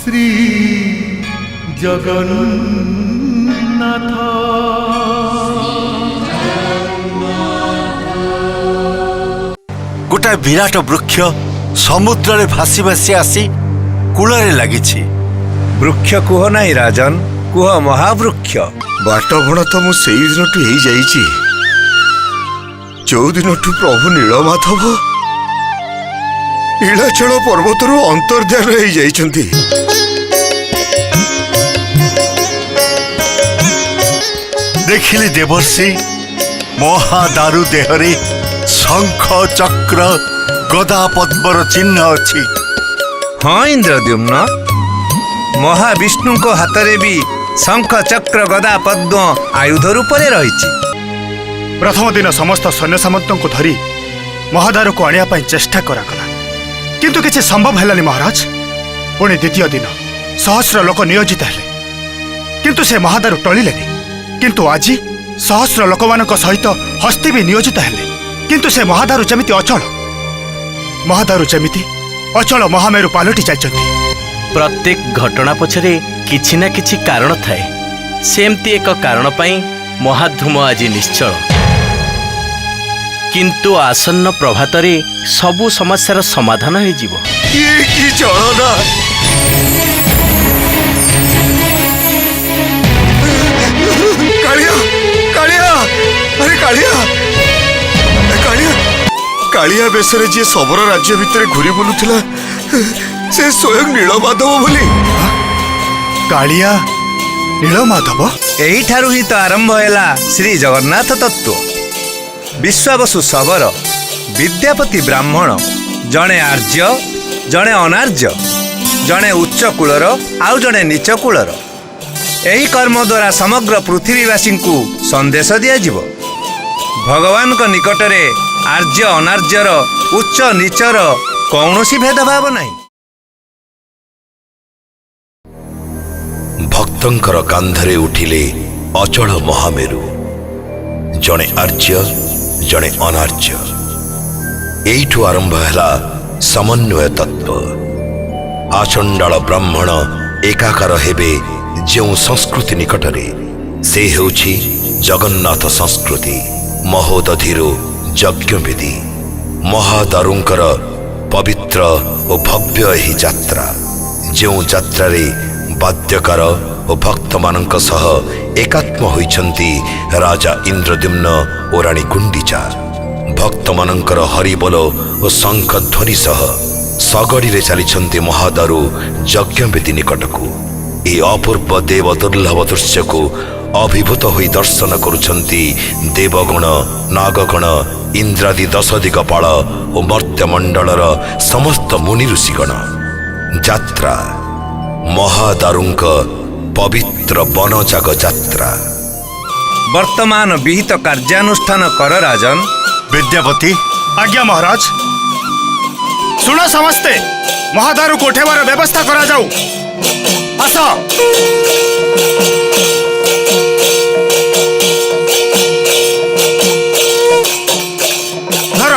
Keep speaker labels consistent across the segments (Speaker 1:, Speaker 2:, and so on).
Speaker 1: श्री जगन्नाथ
Speaker 2: गोटाए विराट वृक्ष समुद्र रे भासी भासी आसी कूଳରେ ଲାଗିଛି।
Speaker 3: वृक्ष कुह नहीं राजन, कुह महावृक्ष।
Speaker 4: बाट भण तो मु सेई दिनठु हेई जाईची, जो दिनठु प्रभु नीलमाधव नीलाचल पर्वतर अंतर्ध्यान हेई जाइछंती।
Speaker 2: देखिली देवर्षि महादारु देहरे शंख चक्र गदा पद्मर चिन्ह अछि।
Speaker 3: हाँ इंद्रद्युम्न, महाविष्णु को हाथ रे भी शंख चक्र गदा पद्म आयुध रूप रे रहिछि।
Speaker 5: प्रथम दिन समस्त सैन्य सामंत को धरी महादारु को आनिया पई चेष्टा करागला, किंतु किछि संभव हेलानि महाराज। पुणी द्वितीय दिन सहस्र लोक नियोजित हेले, किंतु से महादारु टळिलेनि। किंतु आज सहस्र लोकमानक सहित हस्ती भी नियोजित हेले, किंतु से महादारु जमिति अचल महामेरु पालटि जाइछन्ति।
Speaker 6: प्रत्येक घटना पछरे किछि ना किछि कारण थाए। सेमती एक कारण पाई महाधूम आज निश्चल, किंतु आसन्न प्रभातरे सबु समस्यार समाधान हो जीव।
Speaker 4: ये की चलना कालिया कालिया अरे कालिया कालिया कालिया बेसरे जी सबरा राज्य भितर घुरी बुलुथिला से स्वयं नीलमाधव बोली।
Speaker 5: कालिया नीलमाधव
Speaker 3: एही ठारु ही तो आरंभ हैला श्री जगन्नाथ तत्व। विश्वावसु शबर, विद्यापति ब्राह्मण, जड़े आर्य जड़े अनार्य, जड़े उच्च कूलर आउ जड़े नीच कूलर। यही कर्म द्वारा समग्र पृथ्वीवासी को संदेश दियाजिव। भगवान को निकटरे आर्य अनार्यर उच्च नीचर कौनसी भेदभाव नहीं।
Speaker 7: भक्तंकर कांधरे उठिले अचल महामेरु, जड़े आर्य जड़े अनार्य। एठू आरंभ हैला समन्वय तत्व। आचंडाल ब्राह्मण एकाकार हेबे जो संस्कृति निकटरे, से हेउछि जगन्नाथ संस्कृति। महोदधिरो यज्ञ विधि, महादारुंकर पवित्र और भव्य ही यात्रा। जो यात्रा रे वाद्यकार और भक्त मानक सह एकात्म होइछन्ति राजा इंद्रद्युम्न और रानी गुंडीचा। भक्त मानकर हरिबोल और शंख ध्वनि सह सगड़ी रे चलिछन्ति महादारु यज्ञवेदी निकटकू। ए अपूर्व देव दुर्लभ दृश्य को अभिभूत होई दर्शन करुछन्ति देवगण, नागगण, इंद्रादि 10 दिगपाल और मर्त्यमंडलर समस्त मुनि ऋषिगण। यात्रा महादारुंक पवित्र बनजाग यात्रा।
Speaker 3: वर्तमान विहित कार्यानुष्ठान कर राजन।
Speaker 2: विद्यापति
Speaker 5: आज्ञा महाराज। सुनो समस्ते, महादारु को उठेबार व्यवस्था करा जाऊ। आस धर।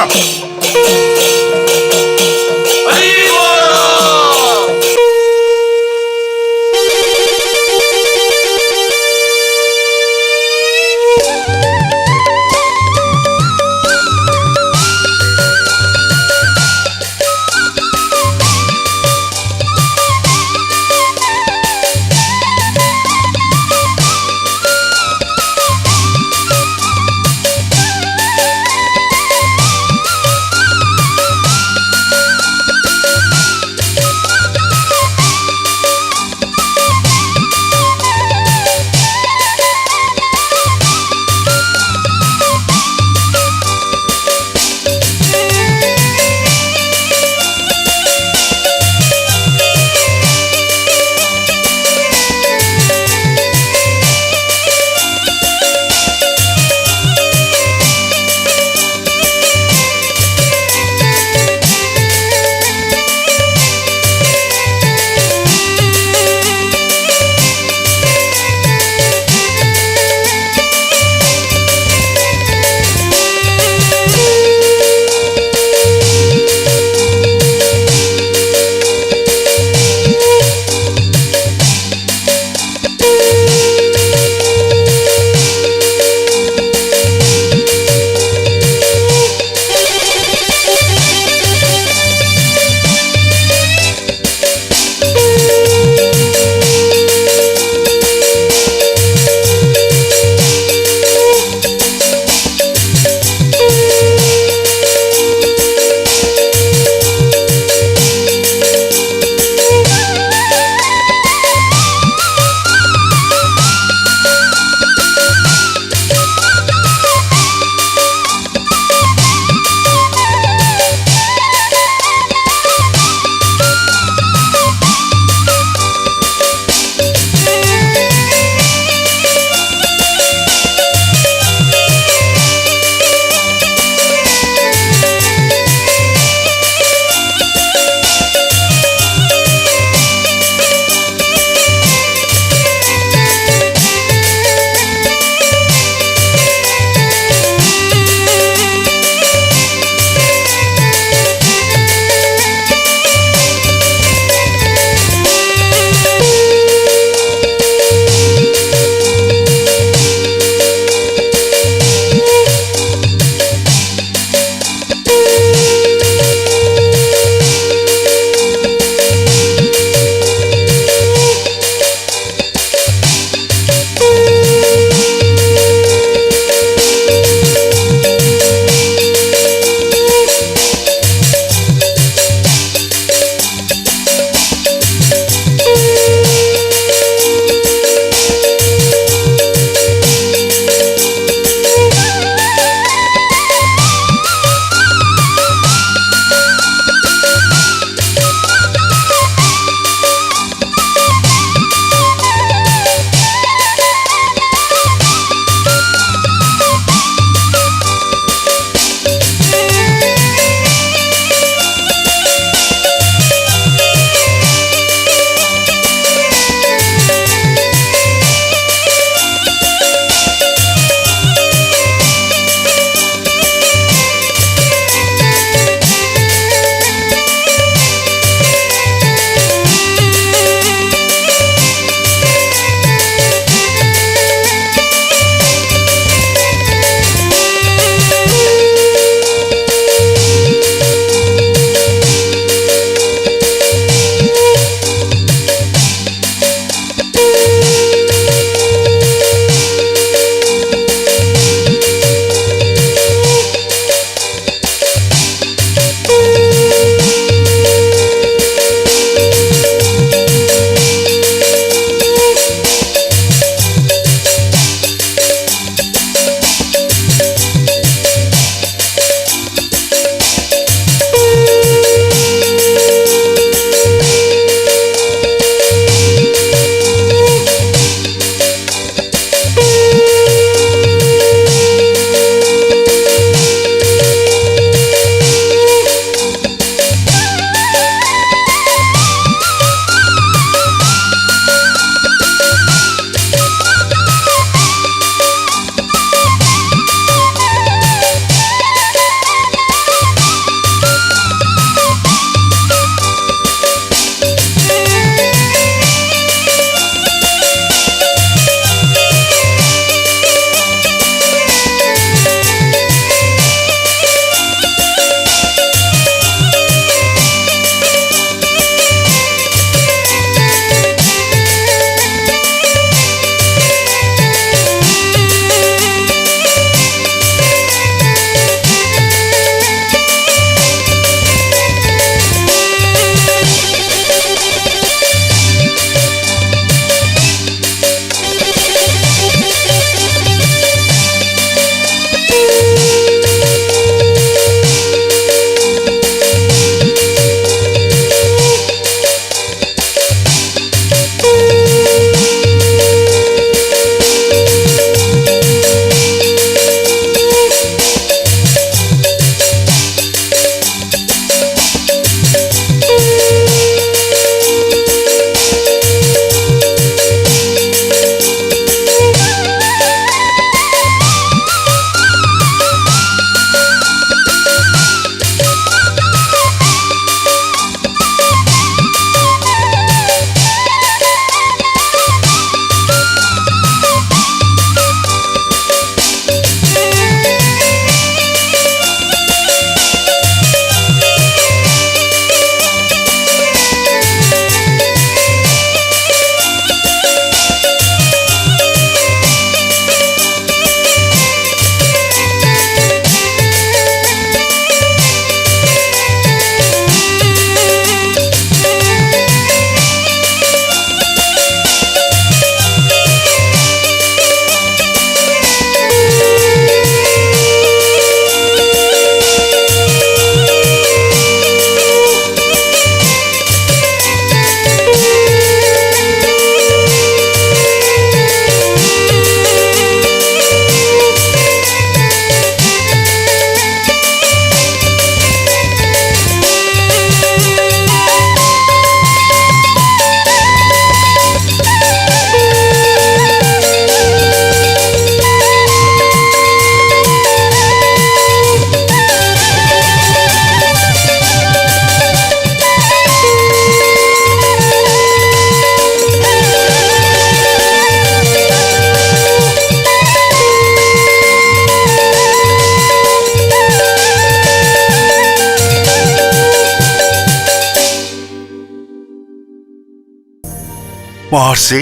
Speaker 2: ମହର୍ଷି,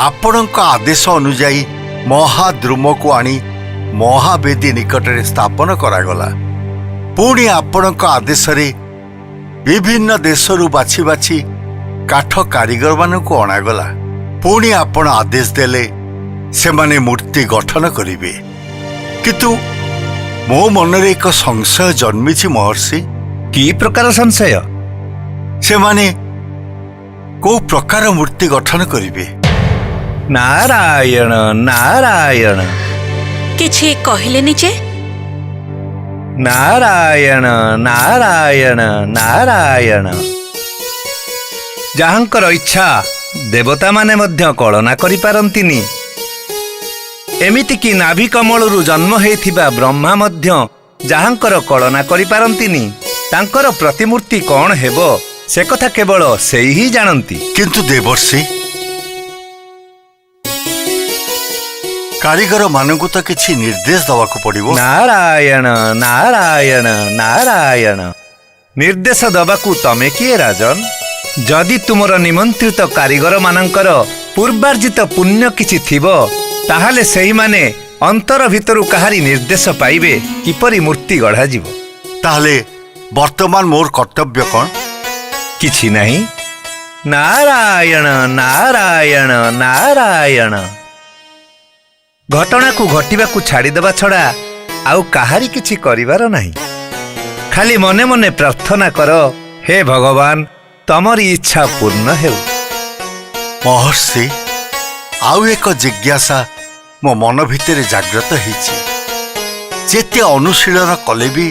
Speaker 2: ଆପଣଙ୍କ ଆଦେଶ ଅନୁଯାୟୀ ମହାଦ୍ରୁମକୁ ଆଣି ମହାବେଦୀ ନିକଟରେ ସ୍ଥାପନ କରାଗଲା। ପୁଣି ଆପଣଙ୍କ ଆଦେଶରେ ବିଭିନ୍ନ ଦେଶରୁ ବାଛି ବାଛି କାଠ କାରିଗରମାନଙ୍କୁ ଅଣାଗଲା। ପୁଣି ଆପଣ ଆଦେଶ ଦେଲେ ସେମାନେ ମୂର୍ତ୍ତି ଗଠନ କରିବେ। କିନ୍ତୁ ମୋ ମନରେ ଏକ ସଂଶୟ ଜନ୍ମିଛି ମହର୍ଷି।
Speaker 3: କି ପ୍ରକାର ସଂଶୟ?
Speaker 2: ସେମାନେ କୋଉ ପ୍ରକାର ମୂର୍ତ୍ତି ଗଠନ କରିବେ?
Speaker 3: ନାରାୟଣ ନାରାୟଣ
Speaker 8: କିଛି କହିଲେନି ଯେ?
Speaker 3: ନାରାୟଣ ନାରାୟଣ ନାରାୟଣ। ଯାହାଙ୍କର ଇଚ୍ଛା ଦେବତାମାନେ ମଧ୍ୟ କଳନା କରିପାରନ୍ତିନି। ଏମିତିକି ନାଭି କମଳରୁ ଜନ୍ମ ହେଇଥିବା ବ୍ରହ୍ମା ମଧ୍ୟ ଯାହାଙ୍କର କଳନା କରିପାରନ୍ତିନି, ତାଙ୍କର ପ୍ରତିମୂର୍ତ୍ତି କ'ଣ ହେବ ସେ କଥା କେବଳ ସେଇ ହିଁ ଜାଣନ୍ତି।
Speaker 2: କିନ୍ତୁ ଦେବର୍ଷି, କାରିଗର ମାନଙ୍କୁ ତ କିଛି ନିର୍ଦ୍ଦେଶ ଦେବାକୁ ପଡ଼ିବ।
Speaker 3: ନାରାୟଣ ନାରାୟଣ ନାରାୟଣ। ନିର୍ଦ୍ଦେଶ ଦେବାକୁ ତମେ କିଏ ରାଜନ? ଯଦି ତୁମର ନିମନ୍ତ୍ରିତ କାରିଗର ମାନଙ୍କର ପୂର୍ବାର୍ଜିତ ପୁଣ୍ୟ କିଛି ଥିବ, ତାହେଲେ ସେହିମାନେ ଅନ୍ତର ଭିତରୁ କାହାରି ନିର୍ଦ୍ଦେଶ ପାଇବେ କିପରି ମୂର୍ତ୍ତି ଗଢ଼ାଯିବ।
Speaker 2: ତାହେଲେ ବର୍ତ୍ତମାନ ମୋର କର୍ତ୍ତବ୍ୟ କ'ଣ?
Speaker 3: କିଛି ନାହିଁ। ନାରାୟଣ ନାରାୟଣ ନାରାୟଣ। ଘଟଣାକୁ ଘଟିବାକୁ ଛାଡ଼ିଦେବା ଛଡ଼ା ଆଉ କାହାରି କିଛି କରିବାର ନାହିଁ। ଖାଲି ମନେ ମନେ ପ୍ରାର୍ଥନା କର, ହେ ଭଗବାନ, ତମରି ଇଚ୍ଛା ପୂର୍ଣ୍ଣ ହେଉ।
Speaker 2: ମହର୍ଷି, ଆଉ ଏକ ଜିଜ୍ଞାସା ମୋ ମନ ଭିତରେ ଜାଗ୍ରତ ହେଇଛି। ଯେତେ ଅନୁଶୀଳନ କଲେ ବି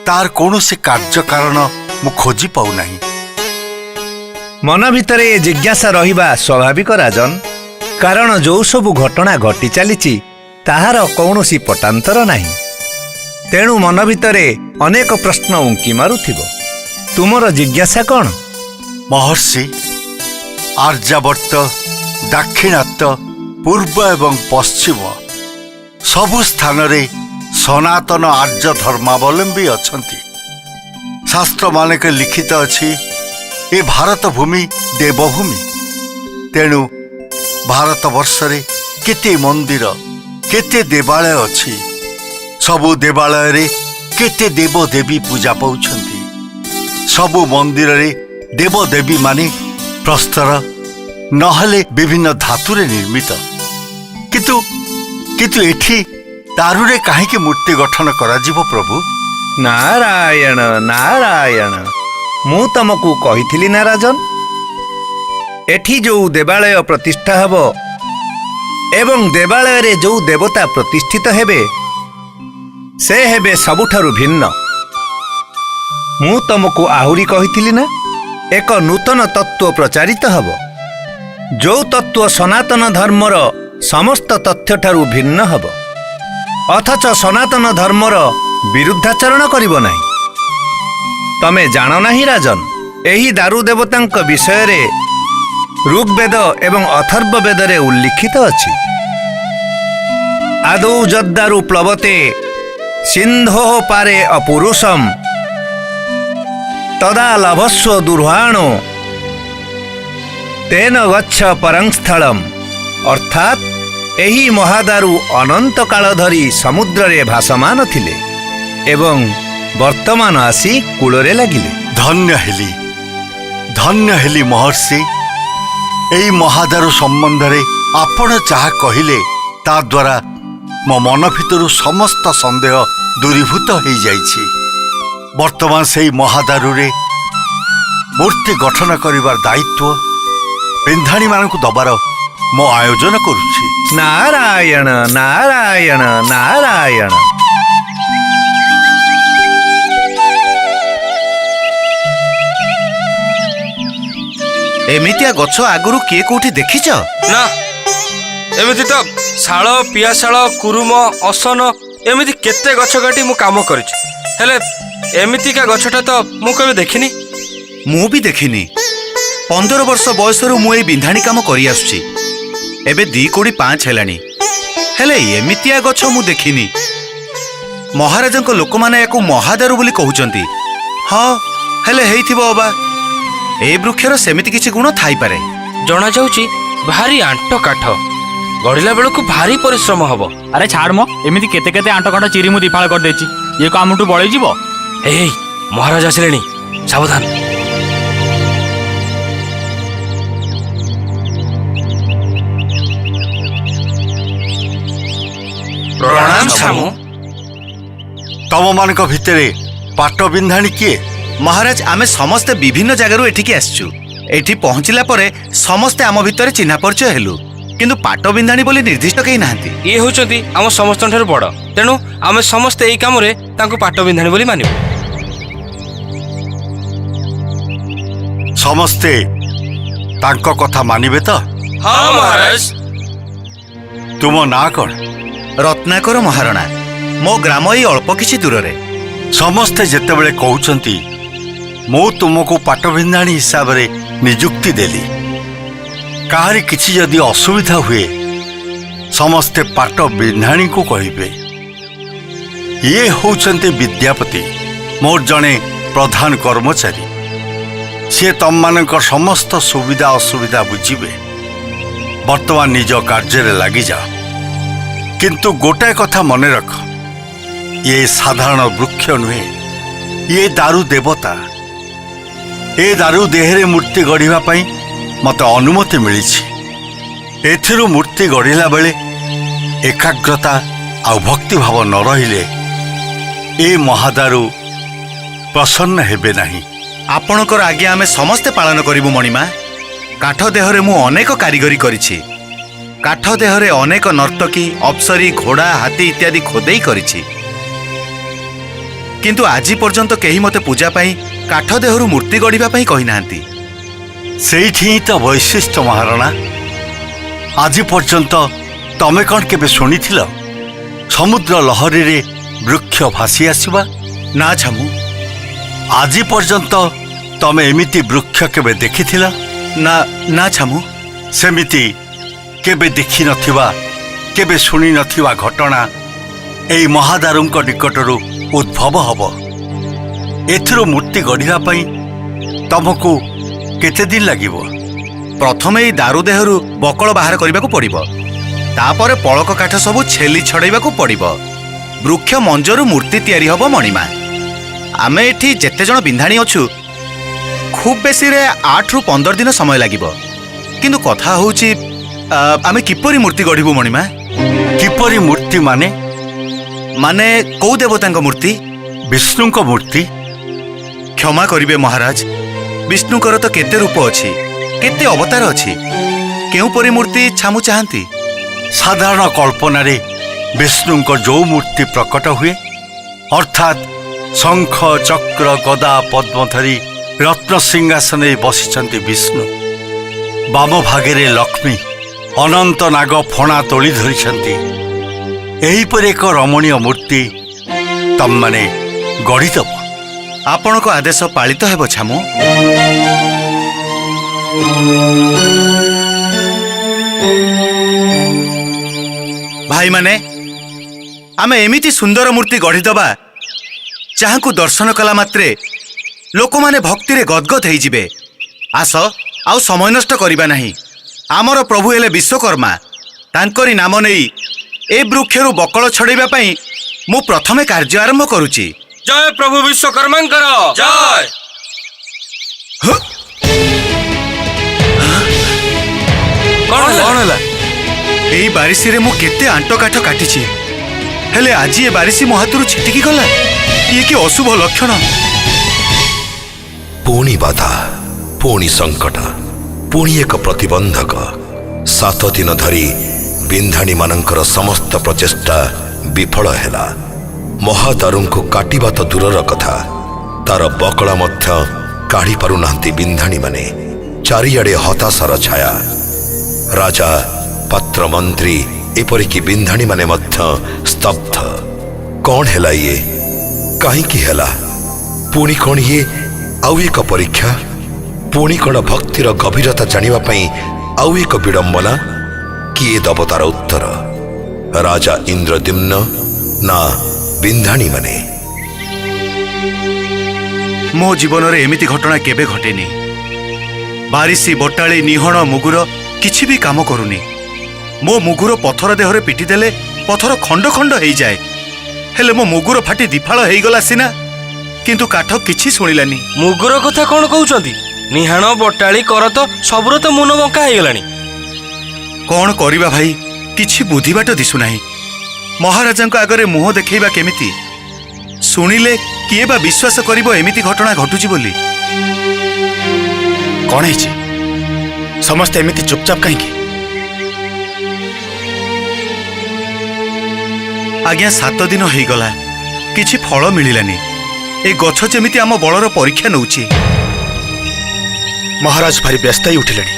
Speaker 2: ତାର କୌଣସି କାର୍ଯ୍ୟ କାରଣ ମୁଁ ଖୋଜି ପାଉନାହିଁ।
Speaker 3: ମନ ଭିତରେ ଏ ଜିଜ୍ଞାସା ରହିବା ସ୍ୱାଭାବିକ ରାଜନ, କାରଣ ଯୋଉ ସବୁ ଘଟଣା ଘଟି ଚାଲିଛି ତାହାର କୌଣସି ପଟାନ୍ତର ନାହିଁ। ତେଣୁ ମନ ଭିତରେ ଅନେକ ପ୍ରଶ୍ନ ଉଙ୍କି ମାରୁଥିବ। ତୁମର ଜିଜ୍ଞାସା କ'ଣ?
Speaker 2: ମହର୍ଷି, ଆର୍ଯ୍ୟାବର୍ତ୍ତ, ଦାକ୍ଷିଣାତ୍ୟ, ପୂର୍ବ ଏବଂ ପଶ୍ଚିମ ସବୁ ସ୍ଥାନରେ ସନାତନ ଆର୍ଯ୍ୟ ଧର୍ମାବଲମ୍ବୀ ଅଛନ୍ତି। ଶାସ୍ତ୍ରମାନଙ୍କରେ ଲିଖିତ ଅଛି, ଏ ଭାରତ ଭୂମି ଦେବଭୂମି। ତେଣୁ ଭାରତବର୍ଷରେ କେତେ ମନ୍ଦିର, କେତେ ଦେବାଳୟ ଅଛି। ସବୁ ଦେବାଳୟରେ କେତେ ଦେବଦେବୀ ପୂଜା ପାଉଛନ୍ତି। ସବୁ ମନ୍ଦିରରେ ଦେବଦେବୀମାନେ ପ୍ରସ୍ତର ନହେଲେ ବିଭିନ୍ନ ଧାତୁରେ ନିର୍ମିତ। କିନ୍ତୁ ଏଠି ଦାରୁରେ କାହିଁକି ମୂର୍ତ୍ତି ଗଠନ କରାଯିବ ପ୍ରଭୁ?
Speaker 3: ନାରାୟଣ ନାରାୟଣ। ମୁଁ ତମକୁ କହିଥିଲି ନା ରାଜନ, ଏଠି ଯୋଉ ଦେବାଳୟ ପ୍ରତିଷ୍ଠା ହେବ ଏବଂ ଦେବାଳୟରେ ଯୋଉ ଦେବତା ପ୍ରତିଷ୍ଠିତ ହେବେ ସେ ହେବେ ସବୁଠାରୁ ଭିନ୍ନ। ମୁଁ ତମକୁ ଆହୁରି କହିଥିଲି ନା, ଏକ ନୂତନ ତତ୍ତ୍ୱ ପ୍ରଚାରିତ ହେବ, ଯୋଉ ତତ୍ତ୍ୱ ସନାତନ ଧର୍ମର ସମସ୍ତ ତଥ୍ୟଠାରୁ ଭିନ୍ନ ହେବ, ଅଥଚ ସନାତନ ଧର୍ମର ବିରୁଦ୍ଧାଚରଣ କରିବ ନାହିଁ। ତମେ ଜାଣ ନାହିଁ ରାଜନ, ଏହି ଦାରୁ ଦେବତାଙ୍କ ବିଷୟରେ ଋଗ୍ବେଦ ଏବଂ ଅଥର୍ବ ବେଦରେ ଉଲ୍ଲିଖିତ ଅଛି। ଆଦୌ ଯଦ୍ଦାରୁ ପ୍ଲବତେ ସିନ୍ଧୋ ପାରେ ଅପୁରୁଷମ୍ ତଦା ଲଭସ୍ୱ ଦୁର୍ହାଣୋ ତେନ ଗଚ୍ଛ ପରଂସ୍ଥଳମ୍। ଅର୍ଥାତ୍ ଏହି ମହାଦାରୁ ଅନନ୍ତ କାଳ ଧରି ସମୁଦ୍ରରେ ଭାସମାନ ଥିଲେ ଏବଂ ବର୍ତ୍ତମାନ ଆସି କୂଳରେ ଲାଗିଲେ।
Speaker 2: ଧନ୍ୟ ହେଲି ମହର୍ଷି। ଏହି ମହାଦାରୁ ସମ୍ବନ୍ଧରେ ଆପଣ ଯାହା କହିଲେ ତା ଦ୍ୱାରା ମୋ ମନ ଭିତରୁ ସମସ୍ତ ସନ୍ଦେହ ଦୂରୀଭୂତ ହେଇଯାଇଛି। ବର୍ତ୍ତମାନ ସେହି ମହାଦାରୁରେ ମୂର୍ତ୍ତି ଗଠନ କରିବାର ଦାୟିତ୍ୱ ପିନ୍ଧାଣୀମାନଙ୍କୁ ଦବାର ମୁଁ ଆୟୋଜନ କରୁଛି।
Speaker 3: ନାରାୟଣ ନାରାୟଣ ନାରାୟଣ।
Speaker 9: ଏମିତିଆ ଗଛ ଆଗରୁ କିଏ କୋଉଠି ଦେଖିଛ?
Speaker 10: ନା, ଏମିତି ତ ଶାଳ, ପିଆଶାଳ, କୁରୁମ, ଅସନ ଏମିତି କେତେ ଗଛ କାଟି ମୁଁ କାମ କରିଛି, ହେଲେ ଏମିତିକା ଗଛଟା ତ ମୁଁ କେବେ ଦେଖିନି।
Speaker 9: ମୁଁ ବି ଦେଖିନି। 15 ବର୍ଷ ବୟସରୁ ମୁଁ ଏଇ ବିନ୍ଧାଣୀ କାମ କରି ଆସୁଛି। ଏବେ 2 କୋଡ଼ି 5 ହେଲାଣି, ହେଲେ ଏମିତିଆ ଗଛ ମୁଁ ଦେଖିନି। ମହାରାଜାଙ୍କ ଲୋକମାନେ ୟାକୁ ମହାଦାରୁ ବୋଲି କହୁଛନ୍ତି। ହଁ, ହେଲେ ହେଇଥିବ ଅବା। ଏ ବୃକ୍ଷର ସେମିତି କିଛି ଗୁଣ ଥାଇପାରେ
Speaker 10: ଜଣା ଯାଉଛି ଭାରି ଆଣ୍ଟ କାଠ ଗଢିଲା ବେଳକୁ ଭାରି ପରିଶ୍ରମ ହବ।
Speaker 11: ଆରେ ଛାଡ଼ ମ, ଏମିତି କେତେ କେତେ ଆଣ୍ଟ କାଣ୍ଟ ଚିରି ମୁଁ ଦିଫାଳ କରିଦେଇଛି, ଇଏ କଣ ଆମଠୁ ବଳେଇଯିବ?
Speaker 10: ହେଇ ମହାରାଜ ଆସିଲେଣି, ସାବଧାନ। ପ୍ରଣାମ ଛାମୁ।
Speaker 2: ତମମାନଙ୍କ ଭିତରେ ପାଟ ବିନ୍ଧାଣି କିଏ?
Speaker 9: ମହାରାଜ, ଆମେ ସମସ୍ତେ ବିଭିନ୍ନ ଜାଗାରୁ ଏଠିକି ଆସିଛୁ। ଏଠି ପହଞ୍ଚିଲା ପରେ ସମସ୍ତେ ଆମ ଭିତରେ ଚିହ୍ନା ପରିଚୟ ହେଲୁ, କିନ୍ତୁ ପାଟ ବିନ୍ଧାଣୀ ବୋଲି ନିର୍ଦ୍ଦିଷ୍ଟ କେହି ନାହାନ୍ତି।
Speaker 10: ଇଏ ହେଉଛନ୍ତି ଆମ ସମସ୍ତଙ୍କଠାରୁ ବଡ଼, ତେଣୁ ଆମେ ସମସ୍ତେ ଏଇ କାମରେ ତାଙ୍କୁ ପାଟ ବିନ୍ଧାଣୀ ବୋଲି ମାନିବୁ।
Speaker 2: ସମସ୍ତେ ତାଙ୍କ କଥା ମାନିବେ ତ?
Speaker 10: ହଁ ମହାରାଜ।
Speaker 2: ତୁମ ନାଁ କଣ?
Speaker 9: ରତ୍ନାକର ମହାରଣା। ମୋ ଗ୍ରାମ ଏଇ ଅଳ୍ପ କିଛି ଦୂରରେ।
Speaker 2: ସମସ୍ତେ ଯେତେବେଳେ କହୁଛନ୍ତି ମୁଁ ତୁମକୁ ପାଟ ବିନ୍ଧାଣୀ ହିସାବରେ ନିଯୁକ୍ତି ଦେଲି, କାହାରି କିଛି ଯଦି ଅସୁବିଧା ହୁଏ ସମସ୍ତେ ପାଟ ବିନ୍ଧାଣୀକୁ କହିବେ। ଇଏ ହେଉଛନ୍ତି ବିଦ୍ୟାପତି, ମୋର ଜଣେ ପ୍ରଧାନ କର୍ମଚାରୀ। ସିଏ ତମମାନଙ୍କ ସମସ୍ତ ସୁବିଧା ଅସୁବିଧା ବୁଝିବେ। ବର୍ତ୍ତମାନ ନିଜ କାର୍ଯ୍ୟରେ ଲାଗିଯାଅ, କିନ୍ତୁ ଗୋଟାଏ କଥା ମନେ ରଖ, ଇଏ ସାଧାରଣ ବୃକ୍ଷ ନୁହେଁ, ଇଏ ଦାରୁ ଦେବତା। ଏ ଦାରୁ ଦେହରେ ମୂର୍ତ୍ତି ଗଢ଼ିବା ପାଇଁ ମୋତେ ଅନୁମତି ମିଳିଛି। ଏଥିରୁ ମୂର୍ତ୍ତି ଗଢ଼ିଲା ବେଳେ ଏକାଗ୍ରତା ଆଉ ଭକ୍ତିଭାବ ନ ରହିଲେ ଏ ମହାଦାରୁ ପ୍ରସନ୍ନ ହେବେ ନାହିଁ।
Speaker 9: ଆପଣଙ୍କର ଆଜ୍ଞା ଆମେ ସମସ୍ତେ ପାଳନ କରିବୁ ମଣିମା। କାଠ ଦେହରେ ମୁଁ ଅନେକ କାରିଗରୀ କରିଛି। କାଠ ଦେହରେ ଅନେକ ନର୍ତ୍ତକୀ, ଅପ୍ସରୀ, ଘୋଡ଼ା, ହାତୀ ଇତ୍ୟାଦି ଖୋଦେଇ କରିଛି, କିନ୍ତୁ ଆଜି ପର୍ଯ୍ୟନ୍ତ କେହି ମୋତେ ପୂଜା ପାଇଁ କାଠ ଦେହରୁ ମୂର୍ତ୍ତି ଗଢ଼ିବା ପାଇଁ କହିନାହାନ୍ତି।
Speaker 2: ସେଇଠି ହିଁ ତ ବୈଶିଷ୍ଟ୍ୟ ମହାରଣା। ଆଜି ପର୍ଯ୍ୟନ୍ତ ତମେ କ'ଣ କେବେ ଶୁଣିଥିଲ ସମୁଦ୍ର ଲହରୀରେ ବୃକ୍ଷ ଭାସି ଆସିବା?
Speaker 9: ନା ଛାମୁ।
Speaker 2: ଆଜି ପର୍ଯ୍ୟନ୍ତ ତମେ ଏମିତି ବୃକ୍ଷ କେବେ ଦେଖିଥିଲ?
Speaker 9: ନା ନା ଛାମୁ।
Speaker 2: ସେମିତି କେବେ ଦେଖିନଥିବା, କେବେ ଶୁଣି ନଥିବା ଘଟଣା ଏଇ ମହାଦାରୁଙ୍କ ନିକଟରୁ ଉଦ୍ଭବ ହେବ। ଏଥିରୁ ମୂର୍ତ୍ତି ଗଢ଼ିବା ପାଇଁ ତମକୁ କେତେ ଦିନ ଲାଗିବ?
Speaker 9: ପ୍ରଥମେ ଏଇ ଦାରୁ ଦେହରୁ ବକଳ ବାହାର କରିବାକୁ ପଡ଼ିବ, ତାପରେ ପଳକ କାଠ ସବୁ ଛେଲି ଛଡ଼େଇବାକୁ ପଡ଼ିବ। ବୃକ୍ଷ ମଞ୍ଜରୁ ମୂର୍ତ୍ତି ତିଆରି ହେବ ମଣିମା। ଆମେ ଏଠି ଯେତେ ଜଣ ବିନ୍ଧାଣୀ ଅଛୁ, ଖୁବ୍ ବେଶୀରେ 8ରୁ 15 ଦିନ ସମୟ ଲାଗିବ। କିନ୍ତୁ କଥା ହେଉଛି ଆମେ କିପରି ମୂର୍ତ୍ତି ଗଢ଼ିବୁ ମଣିମା?
Speaker 2: କିପରି ମୂର୍ତ୍ତି ମାନେ?
Speaker 9: ମାନେ କୋଉ ଦେବତାଙ୍କ ମୂର୍ତ୍ତି?
Speaker 2: ବିଷ୍ଣୁଙ୍କ ମୂର୍ତ୍ତି।
Speaker 9: କ୍ଷମା କରିବେ ମହାରାଜ, ବିଷ୍ଣୁଙ୍କର ତ କେତେ ରୂପ ଅଛି, କେତେ ଅବତାର ଅଛି। କେଉଁପରି ମୂର୍ତ୍ତି ଛାମୁ ଚାହାନ୍ତି?
Speaker 2: ସାଧାରଣ କଳ୍ପନାରେ ବିଷ୍ଣୁଙ୍କ ଯେଉଁ ମୂର୍ତ୍ତି ପ୍ରକଟ ହୁଏ, ଅର୍ଥାତ୍ ଶଙ୍ଖ, ଚକ୍ର, ଗଦା, ପଦ୍ମ ଧରି ରତ୍ନ ସିଂହାସନରେ ବସିଛନ୍ତି ବିଷ୍ଣୁ, ବାମ ଭାଗରେ ଲକ୍ଷ୍ମୀ ଅନନ୍ତ ନାଗ ଫଣା ତୋଳି ଧରିଛନ୍ତି, ଏହିପରି ଏକ ରମଣୀୟ ମୂର୍ତ୍ତି ତମମାନେ ଗଢ଼ିଦେବ।
Speaker 9: ଆପଣଙ୍କ ଆଦେଶ ପାଳିତ ହେବ ଛାମୁ। ଭାଇମାନେ, ଆମେ ଏମିତି ସୁନ୍ଦର ମୂର୍ତ୍ତି ଗଢ଼ିଦେବା ଯାହାଙ୍କୁ ଦର୍ଶନ କଲା ମାତ୍ରେ ଲୋକମାନେ ଭକ୍ତିରେ ଗଦଗଦ ହେଇଯିବେ। ଆସ, ଆଉ ସମୟ ନଷ୍ଟ କରିବା ନାହିଁ। ଆମର ପ୍ରଭୁ ହେଲେ ବିଶ୍ୱକର୍ମା। ତାଙ୍କରି ନାମ ନେଇ ଏ ବୃକ୍ଷରୁ ବକଳ ଛଡ଼େଇବା ପାଇଁ ମୁଁ ପ୍ରଥମେ କାର୍ଯ୍ୟ ଆରମ୍ଭ କରୁଛି।
Speaker 10: ଜୟ ପ୍ରଭୁ ବିଶ୍ୱକର୍ମାଙ୍କର ଜୟ। କଣ ହେଲା?
Speaker 9: ଏଇ ବାରିଶିରେ ମୁଁ କେତେ ଆଣ୍ଟ କାଠ କାଟିଛି, ହେଲେ ଆଜି ଏ ବାରିଶି ମୋ ହାତରୁ ଛିଟିକି ଗଲା। ଇଏ କି ଅଶୁଭ ଲକ୍ଷଣ।
Speaker 7: ପୁଣି ବାଧା, ପୁଣି ସଙ୍କଟ, ପୁଣି ଏକ ପ୍ରତିବନ୍ଧକ। 7 ଦିନ ଧରି ବିନ୍ଧାଣୀମାନଙ୍କର ସମସ୍ତ ପ୍ରଚେଷ୍ଟା ବିଫଳ ହେଲା। ମହାଦାରୁଙ୍କୁ କାଟିବା ତ ଦୂରର କଥା, ତାର ବକଳା ମଧ୍ୟ କାଢ଼ି ପାରୁନାହାନ୍ତି ବିନ୍ଧାଣୀମାନେ। ଚାରିଆଡ଼େ ହତାଶାର ଛାୟା। ରାଜା, ପାତ୍ରମନ୍ତ୍ରୀ, ଏପରିକି ବିନ୍ଧାଣୀମାନେ ମଧ୍ୟ ସ୍ତବ୍ଧ। କ'ଣ ହେଲା ଇଏ? କାହିଁକି ହେଲା? ପୁଣି କ'ଣ ଇଏ ଆଉ ଏକ ପରୀକ୍ଷା? ପୁଣି କ'ଣ ଭକ୍ତିର ଗଭୀରତା ଜାଣିବା ପାଇଁ ଆଉ ଏକ ବିଡ଼ମ୍ବନା? କିଏ ଦବ ତାର ଉତ୍ତର? ରାଜା ଇନ୍ଦ୍ରଦ୍ୟୁମ୍ନ ନା ବିନ୍ଧାଣୀମାନେ?
Speaker 9: ମୋ ଜୀବନରେ ଏମିତି ଘଟଣା କେବେ ଘଟେନି। ବାରିଶି ବଟାଳି ନିହଣ ମୁଗୁର କିଛି ବି କାମ କରୁନି। ମୋ ମୁଗୁର ପଥର ଦେହରେ ପିଟି ଦେଲେ ପଥର ଖଣ୍ଡ ଖଣ୍ଡ ହେଇଯାଏ। ହେଲେ ମୋ ମୁଗୁର ଫାଟି ଦିଫାଳ ହେଇଗଲା ସିନା, କିନ୍ତୁ କାଠ କିଛି ଶୁଣିଲାନି।
Speaker 10: ମୁଗୁର କଥା କଣ କହୁଛନ୍ତି? ନିହାଣ ବଟାଳି କରତ ସବୁର ତ ମୁନ ବଙ୍କା ହେଇଗଲାଣି।
Speaker 9: କଣ କରିବା ଭାଇ, କିଛି ବୁଦ୍ଧିବାଟ ଦିଶୁନାହିଁ। ମହାରାଜାଙ୍କ ଆଗରେ ମୁହଁ ଦେଖେଇବା କେମିତି? ଶୁଣିଲେ କିଏ ବା ବିଶ୍ୱାସ କରିବ ଏମିତି ଘଟଣା ଘଟୁଛି ବୋଲି?
Speaker 5: କଣ ହେଇଛି? ସମସ୍ତେ ଏମିତି ଚୁପଚାପ କାହିଁକି?
Speaker 9: ଆଜ୍ଞା 7 ଦିନ ହେଇଗଲା, କିଛି ଫଳ ମିଳିଲାନି। ଏ ଗଛ ଯେମିତି ଆମ ବଳର ପରୀକ୍ଷା ନେଉଛି।
Speaker 5: ମହାରାଜ ଭାରି ବ୍ୟସ୍ତ ହେଇ ଉଠିଲେଣି।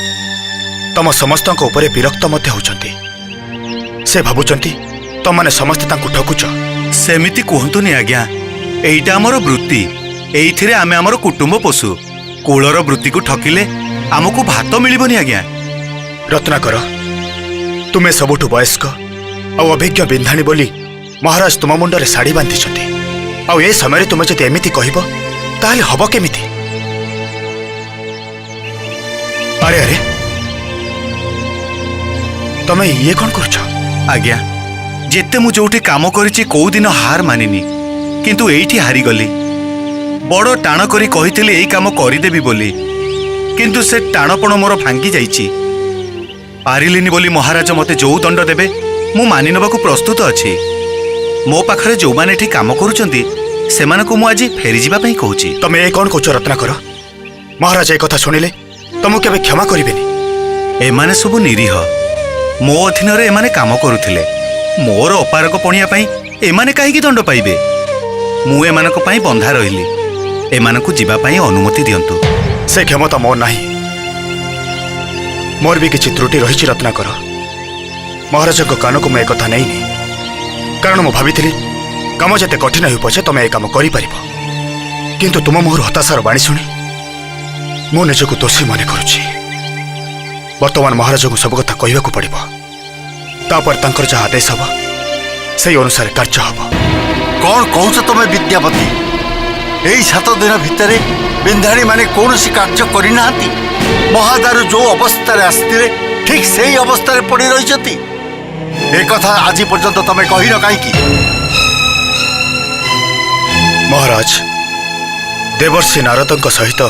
Speaker 5: ତମ ସମସ୍ତଙ୍କ ଉପରେ ବିରକ୍ତ ମଧ୍ୟ ହେଉଛନ୍ତି। ସେ ଭାବୁଛନ୍ତି ତମମାନେ ସମସ୍ତେ ତାଙ୍କୁ ଠକୁଛ।
Speaker 9: ସେମିତି କୁହନ୍ତୁନି ଆଜ୍ଞା, ଏଇଟା ଆମର ବୃତ୍ତି। ଏଇଥିରେ ଆମେ ଆମର କୁଟୁମ୍ବ ପୋଷୁ। କୂଳର ବୃତ୍ତିକୁ ଠକିଲେ ଆମକୁ ଭାତ ମିଳିବନି ଆଜ୍ଞା।
Speaker 5: ରତ୍ନାକର, ତୁମେ ସବୁଠୁ ବୟସ୍କ ଆଉ ଅଭିଜ୍ଞ ବିନ୍ଧାଣୀ ବୋଲି ମହାରାଜ ତୁମ ମୁଣ୍ଡରେ ଶାଢ଼ୀ ବାନ୍ଧିଛନ୍ତି। ଆଉ ଏ ସମୟରେ ତୁମେ ଯଦି ଏମିତି କହିବ ତାହେଲେ ହବ କେମିତି? ଆରେ ଆରେ, ତମେ ଇଏ କଣ କରୁଛ?
Speaker 9: ଆଜ୍ଞା, ଯେତେ ମୁଁ ଯୋଉଠି କାମ କରିଛି କୋଉଦିନ ହାର ମାନିନି, କିନ୍ତୁ ଏଇଠି ହାରିଗଲି। ବଡ଼ ଟାଣ କରି କହିଥିଲି ଏଇ କାମ କରିଦେବି ବୋଲି, କିନ୍ତୁ ସେ ଟାଣପଣ ମୋର ଭାଙ୍ଗି ଯାଇଛି। ପାରିଲିନି ବୋଲି ମହାରାଜ ମୋତେ ଯୋଉ ଦଣ୍ଡ ଦେବେ ମୁଁ ମାନି ନେବାକୁ ପ୍ରସ୍ତୁତ ଅଛି। ମୋ ପାଖରେ ଯୋଉମାନେ ଏଠି କାମ କରୁଛନ୍ତି ସେମାନଙ୍କୁ ମୁଁ ଆଜି ଫେରିଯିବା ପାଇଁ କହୁଛି।
Speaker 5: ତମେ ଏ କଣ କହୁଛ ରତ୍ନାକର? ମହାରାଜ ଏ କଥା ଶୁଣିଲେ ତମକୁ କେବେ କ୍ଷମା କରିବେନି।
Speaker 9: ଏମାନେ ସବୁ ନିରୀହ। ମୋ ଅଧୀନରେ ଏମାନେ କାମ କରୁଥିଲେ। ମୋର ଅପାରକ ପଣିଆ ପାଇଁ ଏମାନେ କାହିଁକି ଦଣ୍ଡ ପାଇବେ? ମୁଁ ଏମାନଙ୍କ ପାଇଁ ବନ୍ଧା ରହିଲି। ଏମାନଙ୍କୁ ଯିବା ପାଇଁ ଅନୁମତି ଦିଅନ୍ତୁ।
Speaker 5: ସେ କ୍ଷମତା ମୋର ନାହିଁ। ମୋର ବି କିଛି ତ୍ରୁଟି ରହିଛି ରତ୍ନାକର। ମହାରାଜଙ୍କ କାନକୁ ମୁଁ ଏକଥା ନେଇନି, କାରଣ ମୁଁ ଭାବିଥିଲି କାମ ଯେତେ କଠିନ ହେଉ ପଛେ ତମେ ଏ କାମ କରିପାରିବ। କିନ୍ତୁ ତୁମ ମୁହଁରୁ ହତାଶାର ବାଣୀ ଶୁଣି ମୁଁ ନିଜକୁ ଦୋଷୀ ମନେ କରୁଛି। ବର୍ତ୍ତମାନ ମହାରାଜଙ୍କୁ ସବୁ କଥା କହିବାକୁ ପଡ଼ିବ। ତାପରେ ତାଙ୍କର ଯାହା ଆଦେଶ ହେବ ସେହି ଅନୁସାରେ କାର୍ଯ୍ୟ ହେବ।
Speaker 2: କଣ କହୁଛ ତମେ ବିଦ୍ୟାପତି? ଏଇ 7 ଦିନ ଭିତରେ ବିନ୍ଧାଣୀ ମାନେ କୌଣସି କାର୍ଯ୍ୟ କରିନାହାନ୍ତି। ମହାଦାରୁ ଯୋଉ ଅବସ୍ଥାରେ ଆସିଥିଲେ ଠିକ୍ ସେଇ ଅବସ୍ଥାରେ ପଡ଼ି ରହିଛନ୍ତି। ଏ କଥା ଆଜି ପର୍ଯ୍ୟନ୍ତ ତମେ କହିନ କାହିଁକି?
Speaker 5: ମହାରାଜ, ଦେବର୍ଷି ନାରଦଙ୍କ ସହିତ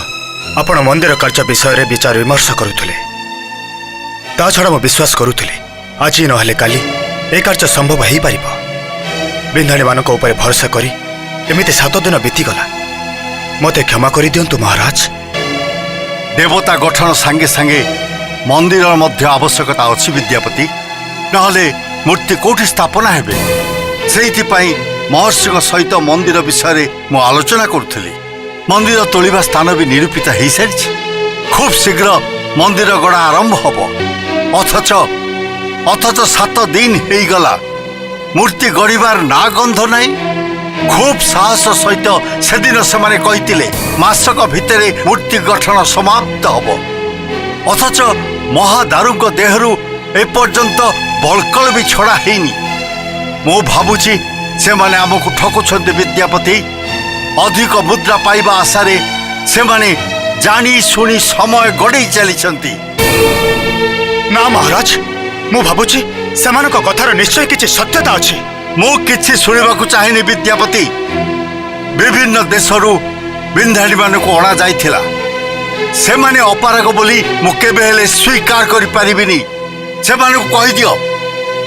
Speaker 5: ଆପଣ ମନ୍ଦିର କାର୍ଯ୍ୟ ବିଷୟରେ ବିଚାର ବିମର୍ଶ କରୁଥିଲେ। ତା ଛଡ଼ା ମୁଁ ବିଶ୍ୱାସ କରୁଥିଲି ଆଜି ନହେଲେ କାଲି ଏ କାର୍ଯ୍ୟ ସମ୍ଭବ ହେଇପାରିବ। ବିନ୍ଧାଣୀମାନଙ୍କ ଉପରେ ଭରସା କରି ଏମିତି 7 ଦିନ ବିତିଗଲା। ମୋତେ କ୍ଷମା କରିଦିଅନ୍ତୁ ମହାରାଜ।
Speaker 2: ଦେବତା ଗଠନ ସାଙ୍ଗେ ସାଙ୍ଗେ ମନ୍ଦିରର ମଧ୍ୟ ଆବଶ୍ୟକତା ଅଛି ବିଦ୍ୟାପତି। ନହେଲେ ମୂର୍ତ୍ତି କୋଉଠି ସ୍ଥାପନା ହେବେ? ସେଇଥିପାଇଁ ମହର୍ଷିଙ୍କ ସହିତ ମନ୍ଦିର ବିଷୟରେ ମୁଁ ଆଲୋଚନା କରୁଥିଲି। ମନ୍ଦିର ତୋଳିବା ସ୍ଥାନ ବି ନିରୂପିତ ହେଇସାରିଛି। ଖୁବ୍ ଶୀଘ୍ର ମନ୍ଦିର ଗଢ଼ା ଆରମ୍ଭ ହେବ। ଅଥଚ 7 ଦିନ ହେଇଗଲା, ମୂର୍ତ୍ତି ଗଢ଼ିବାର ନାଁ ଗନ୍ଧ ନାହିଁ। ଖୁବ୍ ସାହସ ସହିତ ସେଦିନ ସେମାନେ କହିଥିଲେ ମାସକ ଭିତରେ ମୂର୍ତ୍ତି ଗଠନ ସମାପ୍ତ ହେବ। ଅଥଚ ମହାଦାରୁଙ୍କ ଦେହରୁ ଏପର୍ଯ୍ୟନ୍ତ ବଳକଳ ବି ଛଡ଼ା ହେଇନି। ମୁଁ ଭାବୁଛି ସେମାନେ ଆମକୁ ଠକୁଛନ୍ତି ବିଦ୍ୟାପତି। ଅଧିକ ମୁଦ୍ରା ପାଇବା ଆଶାରେ ସେମାନେ ଜାଣି ଶୁଣି ସମୟ ଗଡ଼େଇ ଚାଲିଛନ୍ତି।
Speaker 5: ନା ମହାରାଜ, ମୁଁ ଭାବୁଛି ସେମାନଙ୍କ କଥାର ନିଶ୍ଚୟ କିଛି ସତ୍ୟତା ଅଛି।
Speaker 2: ମୁଁ କିଛି ଶୁଣିବାକୁ ଚାହେଁନି ବିଦ୍ୟାପତି। ବିଭିନ୍ନ ଦେଶରୁ ବିନ୍ଧାଣୀମାନଙ୍କୁ ଅଣାଯାଇଥିଲା। ସେମାନେ ଅପାରଗ ବୋଲି ମୁଁ କେବେ ହେଲେ ସ୍ୱୀକାର କରିପାରିବିନି। ସେମାନଙ୍କୁ କହିଦିଅ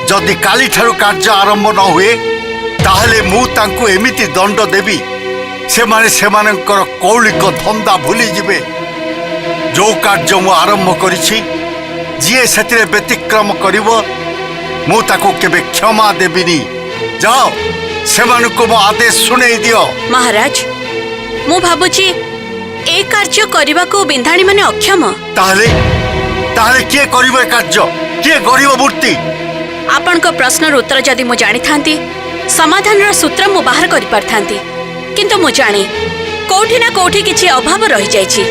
Speaker 2: ଯଦି କାଲିଠାରୁ କାର୍ଯ୍ୟ ଆରମ୍ଭ ନ ହୁଏ ତାହେଲେ ମୁଁ ତାଙ୍କୁ ଏମିତି ଦଣ୍ଡ ଦେବି ସେମାନେ ସେମାନଙ୍କର କୌଳିକ ଧନ୍ଦା ଭୁଲିଯିବେ। ଯୋଉ କାର୍ଯ୍ୟ ମୁଁ ଆରମ୍ଭ କରିଛି ଯିଏ ସେଥିରେ ବ୍ୟତିକ୍ରମ କରିବ ମୁଁ ତାକୁ କେବେ କ୍ଷମା ଦେବିନି। ଯାଅ, ସେମାନଙ୍କୁ ମୋ ଆଦେଶ ଶୁଣେଇ ଦିଅ।
Speaker 8: ମହାରାଜ, ମୁଁ ଭାବୁଛି ଏ କାର୍ଯ୍ୟ କରିବାକୁ ବିନ୍ଧାଣୀମାନେ ଅକ୍ଷମ।
Speaker 2: ତାହେଲେ କିଏ କରିବ ଏ କାର୍ଯ୍ୟ? କିଏ ଗଢ଼ିବ ମୂର୍ତ୍ତି?
Speaker 8: ଆପଣଙ୍କ ପ୍ରଶ୍ନର ଉତ୍ତର ଯଦି ମୁଁ ଜାଣିଥାନ୍ତି ସମାଧାନର ସୂତ୍ର ମୁଁ ବାହାର କରିପାରିଥାନ୍ତି। କିନ୍ତୁ ମୁଁ ଜାଣେ କୋଉଠି ନା କୋଉଠି କିଛି ଅଭାବ ରହିଯାଇଛି,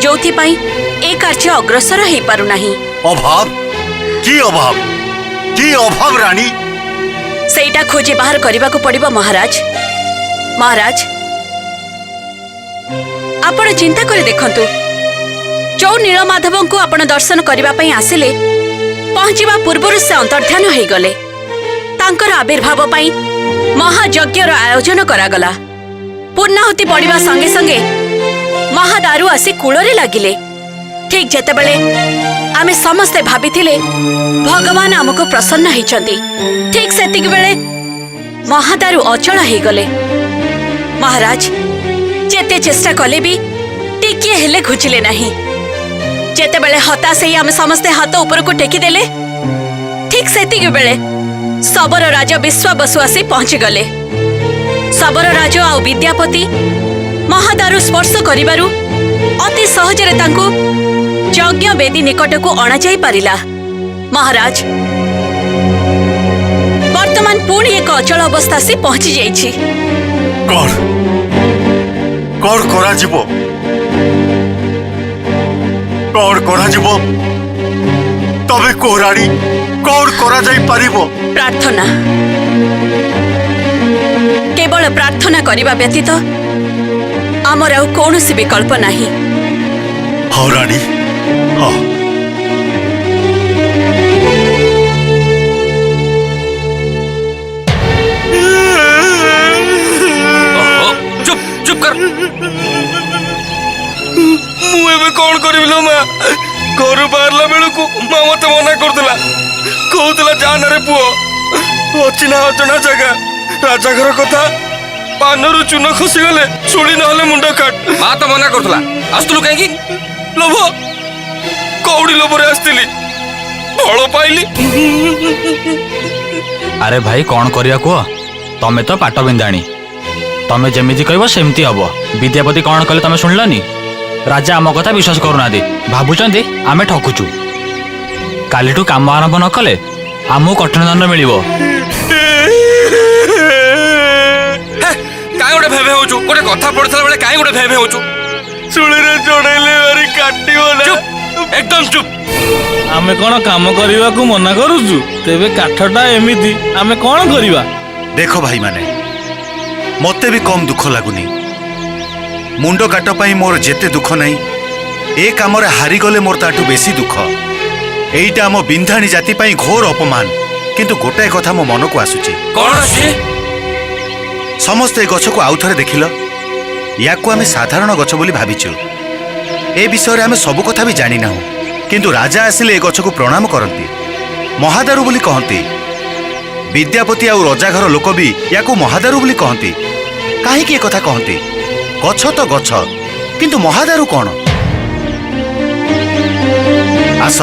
Speaker 8: ଯୋଉଥିପାଇଁ ଏ କାର୍ଯ୍ୟ ଅଗ୍ରସର ହେଇପାରୁନାହିଁ।
Speaker 2: ଅଭାବ? କି ଅଭାବ? କି ଅଭାବ ରାଣୀ?
Speaker 8: ସେଇଟା ଖୋଜି ବାହାର କରିବାକୁ ପଡ଼ିବ ମହାରାଜ। ମହାରାଜ, ଆପଣ ଚିନ୍ତା କରି ଦେଖନ୍ତୁ, जो नीलमाधवଙ୍କୁ ଆପଣ ଦର୍ଶନ କରିବା ପାଇଁ ଆସିଲେ ପହଞ୍ଚିବା ପୂର୍ବରୁ ସେ ଅନ୍ତର୍ଧ୍ୟାନ ହୋଇଗଲେ। ତାଙ୍କର ଆବିର୍ଭାବ ପାଇଁ ମହାଯଜ୍ଞର ଆୟୋଜନ କରାଗଲା। ପୂର୍ଣ୍ଣାହୁତି ପଡ଼ିବା ସଙ୍ଗେ ସଙ୍ଗେ ମହାଦାରୁ ଆସି କୂଳରେ ଲାଗିଲେ। ଠିକ୍ ଯେତେବେଳେ ଆମେ ସମସ୍ତେ ଭାବିଥିଲେ ଭଗବାନ ଆମକୁ ପ୍ରସନ୍ନ ହେଇଛନ୍ତି, ଠିକ୍ ସେତିକି ବେଳେ ମହାଦାରୁ ଅଚଳ ହେଇଗଲେ। ମହାରାଜ ଯେତେ ଚେଷ୍ଟା କଲେ ବି ଟିକିଏ ହେଲେ ଘୁଚିଲେ ନାହିଁ। ଯେତେବେଳେ ହତାଶ ହେଇ ଆମେ ସମସ୍ତେ ହାତ ଉପରକୁ ଟେକିଦେଲେ, ଠିକ୍ ସେତିକି ବେଳେ ଶବର ରାଜ ବିଶ୍ୱାବସୁ ଆସି ପହଞ୍ଚିଗଲେ। ଶବର ରାଜ ଆଉ ବିଦ୍ୟାପତି ମହାଦାରୁ ସ୍ପର୍ଶ କରିବାରୁ ଅତି ସହଜରେ ତାଙ୍କୁ ଯଜ୍ଞ ବେଦୀ ନିକଟକୁ ଅଣାଯାଇ ପାରିଲା। ମହାରାଜ ବର୍ତ୍ତମାନ ପୁଣି ଏକ ଅଚଳ ଅବସ୍ଥା ଆସି ପହଞ୍ଚି ଯାଇଛି।
Speaker 2: କଣ କରାଯିବ? କଣ କରାଯିବ? ତମେ କୋରାଡ଼ି କଣ କରାଯାଇ ପାରିବ?
Speaker 8: ପ୍ରାର୍ଥନା, କେବଳ ପ୍ରାର୍ଥନା କରିବା ବ୍ୟତୀତ ଆମର ଆଉ କୌଣସି ବିକଳ୍ପ ନାହିଁ।
Speaker 2: ହଁ ରାଣୀ, ହଁ।
Speaker 10: ଚୁপ ଚୁପ କର। ମୁଁ ଏବେ କଣ କରିବି ଲୋ ମା? ଘରୁ ବାହାରିଲା ବେଳକୁ ମା ମତେ ମନା କରୁଥିଲା, କହୁଥିଲା ଯା ନା ରେ ପୁଅ, ଅଛି ନା ଅଜଣା ଜାଗା, ରାଜାଘର କଥା, ପାନରୁ ଚୂନ ଖସିଗଲେ ଶୁଳି ନହେଲେ ମୁଣ୍ଡ କାଟ। ମା ତ ମନା କରୁଥିଲା, ଆସୁଥିଲୁ କାହିଁକି? ଲୋଭ, କଉଡ଼ି ଲୋଭରେ ଆସିଥିଲି, ଫଳ ପାଇଲି।
Speaker 11: ଆରେ ଭାଇ କଣ କରିବା କୁହ? ତମେ ତ ପାଟ ବିନ୍ଧାଣି, ତମେ ଯେମିତି କହିବ ସେମିତି ହବ। ବିଦ୍ୟାପତି କଣ କଲେ ତମେ ଶୁଣିଲନି? ରାଜା ଆମ କଥା ବିଶ୍ୱାସ କରୁନାହାନ୍ତି, ଭାବୁଛନ୍ତି ଆମେ ଠକୁଛୁ। କାଲିଠୁ କାମ ଆରମ୍ଭ ନ କଲେ ଆମକୁ କଠିନ ଦଣ୍ଡ ମିଳିବ।
Speaker 10: କାଇଁ ଗୋଟେ ଭେ ଭେ ହଉଛୁ? ଗୋଟେ କଥା ପଢୁଥିଲା ବେଳେ କାଇଁ ଗୋଟେ ଭେ ଭେ ହଉଛୁ? ଚୁଳିରେ ଚଢେଇଲେ ଭାରି କାଟିବ ନା। ଚୁପ, ଏକଦମ ଚୁପ।
Speaker 12: ଆମେ କଣ କାମ କରିବାକୁ ମନା କରୁଛୁ? ତେବେ କାଠଟା ଏମିତି, ଆମେ କଣ କରିବା?
Speaker 9: ଦେଖ ଭାଇମାନେ, ମତେ ବି କମ୍ ଦୁଃଖ ଲାଗୁନି। ମୁଣ୍ଡ କାଟ ପାଇଁ ମୋର ଯେତେ ଦୁଃଖ ନାହିଁ, ଏ କାମରେ ହାରିଗଲେ ମୋର ତାଠୁ ବେଶୀ ଦୁଃଖ। ଏଇଟା ଆମ ବିନ୍ଧାଣୀ ଜାତି ପାଇଁ ଘୋର ଅପମାନ। କିନ୍ତୁ ଗୋଟାଏ କଥା ମୋ ମନକୁ ଆସୁଛି।
Speaker 10: କଣ ଆସୁଛି?
Speaker 9: ସମସ୍ତେ ଏ ଗଛକୁ ଆଉଥରେ ଦେଖିଲ। ୟାକୁ ଆମେ ସାଧାରଣ ଗଛ ବୋଲି ଭାବିଛୁ। ଏ ବିଷୟରେ ଆମେ ସବୁ କଥା ବି ଜାଣିନାହୁଁ। କିନ୍ତୁ ରାଜା ଆସିଲେ ଏ ଗଛକୁ ପ୍ରଣାମ କରନ୍ତି, ମହାଦାରୁ ବୋଲି କହନ୍ତି। ବିଦ୍ୟାପତି ଆଉ ରଜାଘର ଲୋକ ବି ୟାକୁ ମହାଦାରୁ ବୋଲି କହନ୍ତି। କାହିଁକି ଏ କଥା କହନ୍ତି? ଗଛ ତ ଗଛ, କିନ୍ତୁ ମହାଦାରୁ କଣ? ଆସ,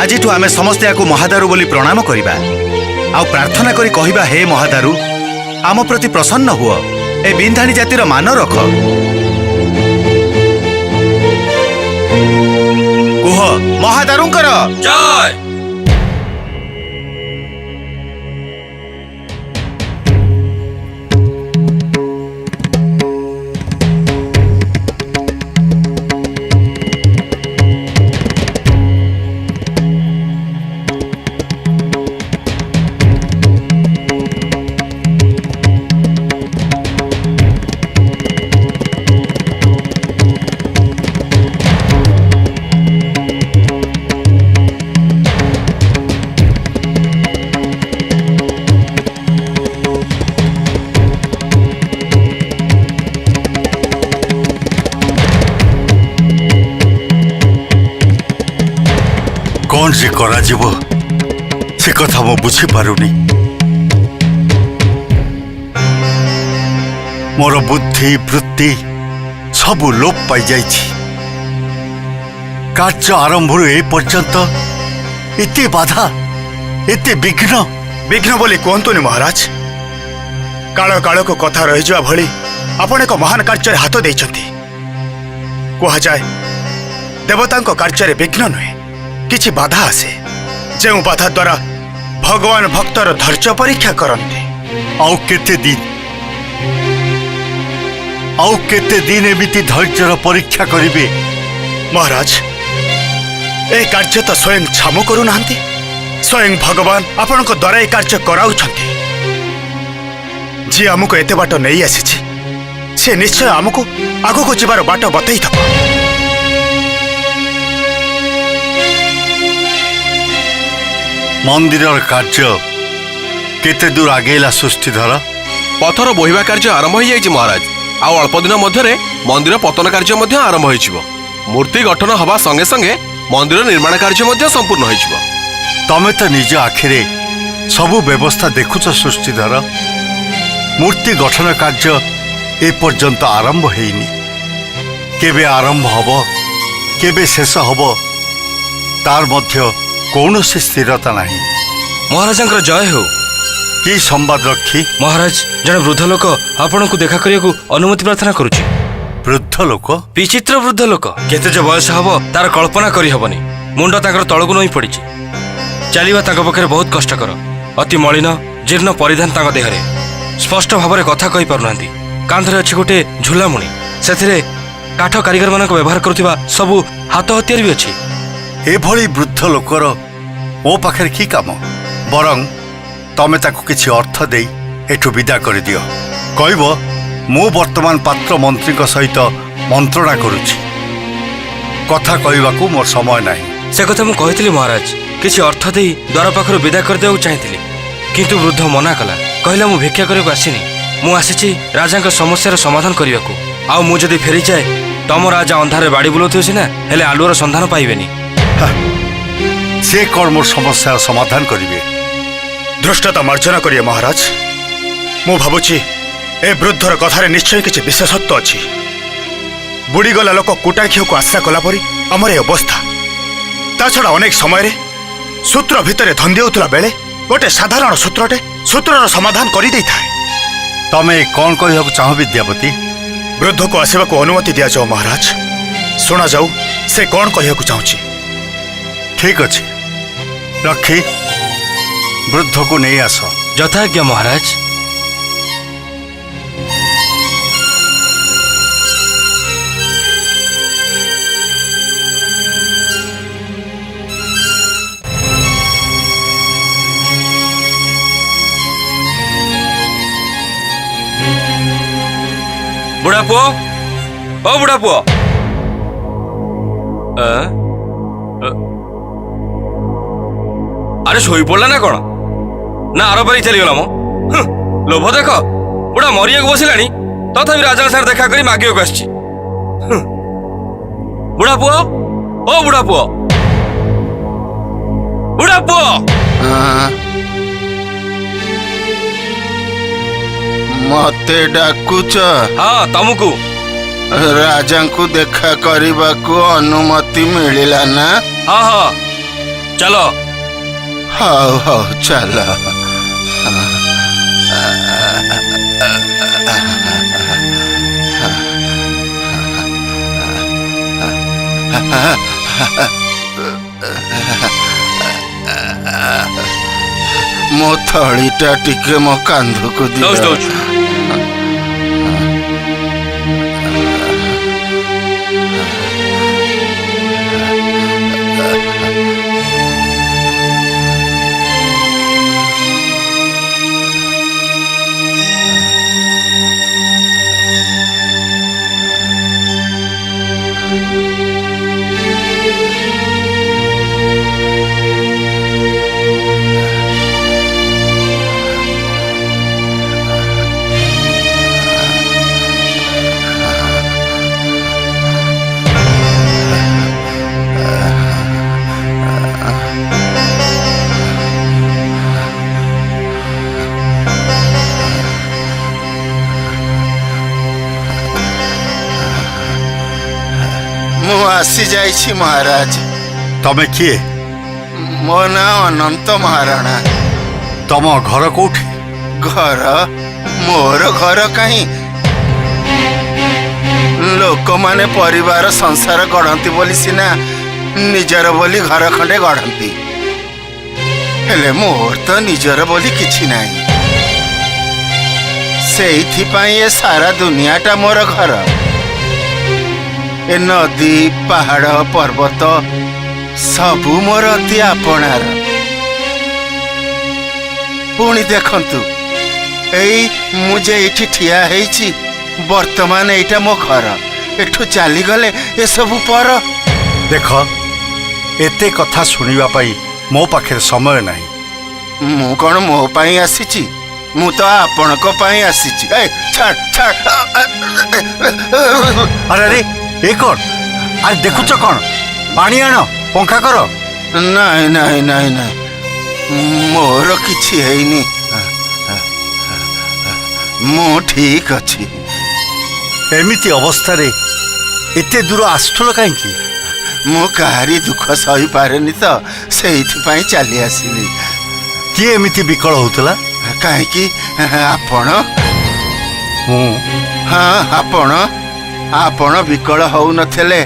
Speaker 9: ଆଜିଠୁ ଆମେ ସମସ୍ତେ ୟାକୁ ମହାଦାରୁ ବୋଲି ପ୍ରଣାମ କରିବା, ଆଉ ପ୍ରାର୍ଥନା କରି କହିବା, ହେ ମହାଦାରୁ, ଆମ ପ୍ରତି ପ୍ରସନ୍ନ ହୁଅ, ଏ ବିନ୍ଧାଣୀ ଜାତିର ମାନ ରଖ। କୁହ, ମହାଦାରୁଙ୍କର
Speaker 10: ଜୟ।
Speaker 2: କଣ ଯେ କରାଯିବ ସେ କଥା ମୁଁ ବୁଝିପାରୁନି। ମୋର ବୁଦ୍ଧି ବୃତ୍ତି ସବୁ ଲୋପ ପାଇଯାଇଛି। କାର୍ଯ୍ୟ ଆରମ୍ଭରୁ ଏ ପର୍ଯ୍ୟନ୍ତ ଏତେ ବାଧା, ଏତେ ବିଘ୍ନ।
Speaker 5: ବିଘ୍ନ ବୋଲି କୁହନ୍ତୁନି ମହାରାଜ। କାଳ କାଳକୁ କଥା ରହିଯିବା ଭଳି ଆପଣ ଏକ ମହାନ କାର୍ଯ୍ୟରେ ହାତ ଦେଇଛନ୍ତି। କୁହାଯାଏ ଦେବତାଙ୍କ କାର୍ଯ୍ୟରେ ବିଘ୍ନ ନୁହେଁ, କିଛି ବାଧା ଆସେ, ଯେଉଁ ବାଧା ଦ୍ୱାରା ଭଗବାନ ଭକ୍ତର ଧୈର୍ଯ୍ୟ ପରୀକ୍ଷା କରନ୍ତି।
Speaker 2: ଆଉ କେତେ ଦିନ ଏମିତି ଧୈର୍ଯ୍ୟର ପରୀକ୍ଷା କରିବେ?
Speaker 5: ମହାରାଜ, ଏ କାର୍ଯ୍ୟ ତ ସ୍ୱୟଂ ଛାମୁ କରୁନାହାନ୍ତି, ସ୍ୱୟଂ ଭଗବାନ ଆପଣଙ୍କ ଦ୍ୱାରା ଏ କାର୍ଯ୍ୟ କରାଉଛନ୍ତି। ଯିଏ ଆମକୁ ଏତେ ବାଟ ନେଇ ଆସିଛି, ସେ ନିଶ୍ଚୟ ଆମକୁ ଆଗକୁ ଯିବାର ବାଟ ବତେଇଦେବ।
Speaker 2: ମନ୍ଦିରର କାର୍ଯ୍ୟ କେତେ ଦୂର ଆଗେଇଲା ସୃଷ୍ଟିଧର?
Speaker 10: ପଥର ବୋହିବା କାର୍ଯ୍ୟ ଆରମ୍ଭ ହୋଇଯାଇଛି ମହାରାଜ। ଆଉ ଅଳ୍ପ ଦିନ ମଧ୍ୟରେ ମନ୍ଦିର ପତନ କାର୍ଯ୍ୟ ମଧ୍ୟ ଆରମ୍ଭ ହୋଇଯିବ। ମୂର୍ତ୍ତି ଗଠନ ହେବା ସଙ୍ଗେ ସଙ୍ଗେ ମନ୍ଦିର ନିର୍ମାଣ କାର୍ଯ୍ୟ ମଧ୍ୟ ସମ୍ପୂର୍ଣ୍ଣ ହୋଇଯିବ।
Speaker 2: ତମେ ତ ନିଜ ଆଖିରେ ସବୁ ବ୍ୟବସ୍ଥା ଦେଖୁଛ ସୃଷ୍ଟିଧର। ମୂର୍ତ୍ତି ଗଠନ କାର୍ଯ୍ୟ ଏପର୍ଯ୍ୟନ୍ତ ଆରମ୍ଭ ହେଇନି। କେବେ ଆରମ୍ଭ ହବ, କେବେ ଶେଷ ହବ, ତାର ମଧ୍ୟ କୌଣସି ସ୍ଥିରତା ନାହିଁ।
Speaker 10: ମହାରାଜାଙ୍କର ଜୟ ହେଉ।
Speaker 2: କି ସମ୍ବାଦ ରଖି?
Speaker 10: ମହାରାଜ, ଜଣେ ବୃଦ୍ଧ ଲୋକ ଆପଣଙ୍କୁ ଦେଖା କରିବାକୁ ଅନୁମତି ପ୍ରାର୍ଥନା କରୁଛି।
Speaker 2: ବୃଦ୍ଧ ଲୋକ?
Speaker 10: ବିଚିତ୍ର ବୃଦ୍ଧ ଲୋକ। କେତେ ଯେ ବୟସ ହବ ତାର କଳ୍ପନା କରିହବନି। ମୁଣ୍ଡ ତାଙ୍କର ତଳକୁ ନଇଁ ପଡିଛି। ଚାଲିବା ତାଙ୍କ ପକ୍ଷରେ ବହୁତ କଷ୍ଟକର। ଅତି ମଳିନ ଜୀର୍ଣ୍ଣ ପରିଧାନ ତାଙ୍କ ଦେହରେ। ସ୍ପଷ୍ଟ ଭାବରେ କଥା କହିପାରୁନାହାନ୍ତି। କାନ୍ଧରେ ଅଛି ଗୋଟେ ଝୁଲାମୁଣି। ସେଥିରେ କାଠ କାରିଗରମାନଙ୍କ ବ୍ୟବହାର କରୁଥିବା ସବୁ ହାତ ହତିଆର ବି ଅଛି।
Speaker 2: ଏଭଳି ବୃଦ୍ଧ ଲୋକର ମୋ ପାଖରେ କି କାମ? ବରଂ ତମେ ତାକୁ କିଛି ଅର୍ଥ ଦେଇ ଏଠୁ ବିଦା କରିଦିଅ। କହିବ ମୁଁ ବର୍ତ୍ତମାନ ପାତ୍ର ମନ୍ତ୍ରୀଙ୍କ ସହିତ ମନ୍ତ୍ରଣା କରୁଛି। କଥା କହିବାକୁ ମୋର ସମୟ ନାହିଁ।
Speaker 10: ସେ କଥା ମୁଁ କହିଥିଲି ମହାରାଜ। କିଛି ଅର୍ଥ ଦେଇ ଦ୍ୱାର ପାଖରୁ ବିଦା କରିଦେବାକୁ ଚାହିଁଥିଲି, କିନ୍ତୁ ବୃଦ୍ଧ ମନା କଲା। କହିଲା ମୁଁ ଭିକ୍ଷା କରିବାକୁ ଆସିନି, ମୁଁ ଆସିଛି ରାଜାଙ୍କ ସମସ୍ୟାର ସମାଧାନ କରିବାକୁ। ଆଉ ମୁଁ ଯଦି ଫେରିଯାଏ ତମ ରାଜା ଅନ୍ଧାରରେ ବାଡ଼ି ବୁଲାଉଥିବ ସିନା, ହେଲେ ଆଲୁଅର ସନ୍ଧାନ ପାଇବେନି।
Speaker 2: ସେ କ'ଣ ମୋର ସମସ୍ୟାର ସମାଧାନ କରିବେ?
Speaker 5: ଧୃଷ୍ଟତା ମାର୍ଜନା କରିବେ ମହାରାଜ। ମୁଁ ଭାବୁଛି ଏ ବୃଦ୍ଧର କଥାରେ ନିଶ୍ଚୟ କିଛି ବିଶେଷତ୍ୱ ଅଛି। ବୁଡ଼ିଗଲା ଲୋକ କୁଟାଖିଅକୁ ଆଶ୍ରା କଲା ପରି ଆମର ଏ ଅବସ୍ଥା। ତା ଛଡ଼ା ଅନେକ ସମୟରେ ସୂତ୍ର ଭିତରେ ଧନ୍ଦି ହେଉଥିଲା ବେଳେ ଗୋଟେ ସାଧାରଣ ସୂତ୍ରଟେ ସୂତ୍ରର ସମାଧାନ କରିଦେଇଥାଏ।
Speaker 2: ତମେ କ'ଣ କହିବାକୁ ଚାହଁ ବିଦ୍ୟାପତି?
Speaker 5: ବୃଦ୍ଧକୁ ଆସିବାକୁ ଅନୁମତି ଦିଆଯାଉ ମହାରାଜ। ଶୁଣାଯାଉ ସେ କ'ଣ କହିବାକୁ ଚାହୁଁଛି।
Speaker 2: ଠିକ୍ ଅଛି, ରଖି ବୃଦ୍ଧକୁ ନେଇ ଆସ।
Speaker 10: ଯଥାଜ୍ଞା ମହାରାଜ। ବୁଢା ପୁଅ, ଓ ବୁଢା ପୁଅ, ଆରେ ଶୋଇ ପଡିଲା ନା କ'ଣ? ନା ଆର ପାରି ଚାଲିଗଲା ମ। ଲୋଭ ଦେଖ, ବୁଢା ମରିବାକୁ ବସିଲାଣି, ତଥାପି ରାଜାଙ୍କ ସାଙ୍ଗରେ ଦେଖା କରି ମାଗିବାକୁ ଆସିଛି। ବୁଢା ପୁଅ, ଓ ବୁଢା ପୁଅ, ବୁଢା ପୁଅ।
Speaker 4: ମତେ ଡାକୁଛ?
Speaker 10: ହଁ, ତମକୁ।
Speaker 4: ରାଜାଙ୍କୁ ଦେଖା କରିବାକୁ ଅନୁମତି ମିଳିଲା ନା?
Speaker 10: ହଁ ହଁ, ଚାଲ।
Speaker 4: ହଉ ହଉ ଚାଲ। ମୋ ଥଳିଟା ଟିକେ ମୋ କାନ୍ଧକୁ ଦିଅ। ମୁଁ ଆସି ଯାଇଛି ମହାରାଜ।
Speaker 2: ତମେ କିଏ?
Speaker 4: ମୋ ନାଁ ଅନନ୍ତ ମହାରଣା।
Speaker 2: ତମ ଘର କୋଉଠି?
Speaker 4: ଘର? ମୋର ଘର କାହିଁ? ଲୋକମାନେ ପରିବାର ସଂସାର ଗଢ଼ନ୍ତି ବୋଲି ସିନା ନିଜର ବୋଲି ଘର ଖଣ୍ଡେ ଗଢ଼ନ୍ତି, ହେଲେ ମୋର ତ ନିଜର ବୋଲି କିଛି ନାହିଁ। ସେଇଥିପାଇଁ ଏ ସାରା ଦୁନିଆଟା ମୋର ଘର। ଏ ନଦୀ, ପାହାଡ଼, ପର୍ବତ ସବୁ ମୋର ଅତି ଆପଣାର। ପୁଣି ଦେଖନ୍ତୁ, ଏଇ ମୁଁ ଯେ ଏଇଠି ଠିଆ ହେଇଛି, ବର୍ତ୍ତମାନ ଏଇଟା ମୋ ଘର। ଏଠୁ ଚାଲିଗଲେ ଏସବୁ ପର।
Speaker 2: ଦେଖ, ଏତେ କଥା ଶୁଣିବା ପାଇଁ ମୋ ପାଖରେ ସମୟ ନାହିଁ।
Speaker 4: ମୁଁ କଣ ମୋ ପାଇଁ ଆସିଛି? ମୁଁ ତ ଆପଣଙ୍କ ପାଇଁ ଆସିଛି। ଏ ଛାଡ଼ ଛାଡ଼।
Speaker 2: ଆରେ ଆରେ ଏ କଣ? ଆରେ ଦେଖୁଛ କଣ? ପାଣି ଆଣ, ପଙ୍ଖା କର।
Speaker 4: ନାଇଁ ନାଇଁ ନାଇଁ ନାଇଁ, ମୋର କିଛି ହେଇନି। ମୁଁ ଠିକ ଅଛି।
Speaker 2: ଏମିତି ଅବସ୍ଥାରେ ଏତେ ଦୂର ଆସୁଥିଲ କାହିଁକି?
Speaker 4: ମୁଁ କାହାରି ଦୁଃଖ ସହିପାରେନି ତ, ସେଇଥିପାଇଁ ଚାଲି ଆସିଲି।
Speaker 2: କିଏ ଏମିତି ବିକଳ ହଉଥିଲା?
Speaker 4: କାହିଁକି ଆପଣ?
Speaker 2: ମୁଁ?
Speaker 4: ହଁ ଆପଣ ବିକଳ ହଉନଥିଲେ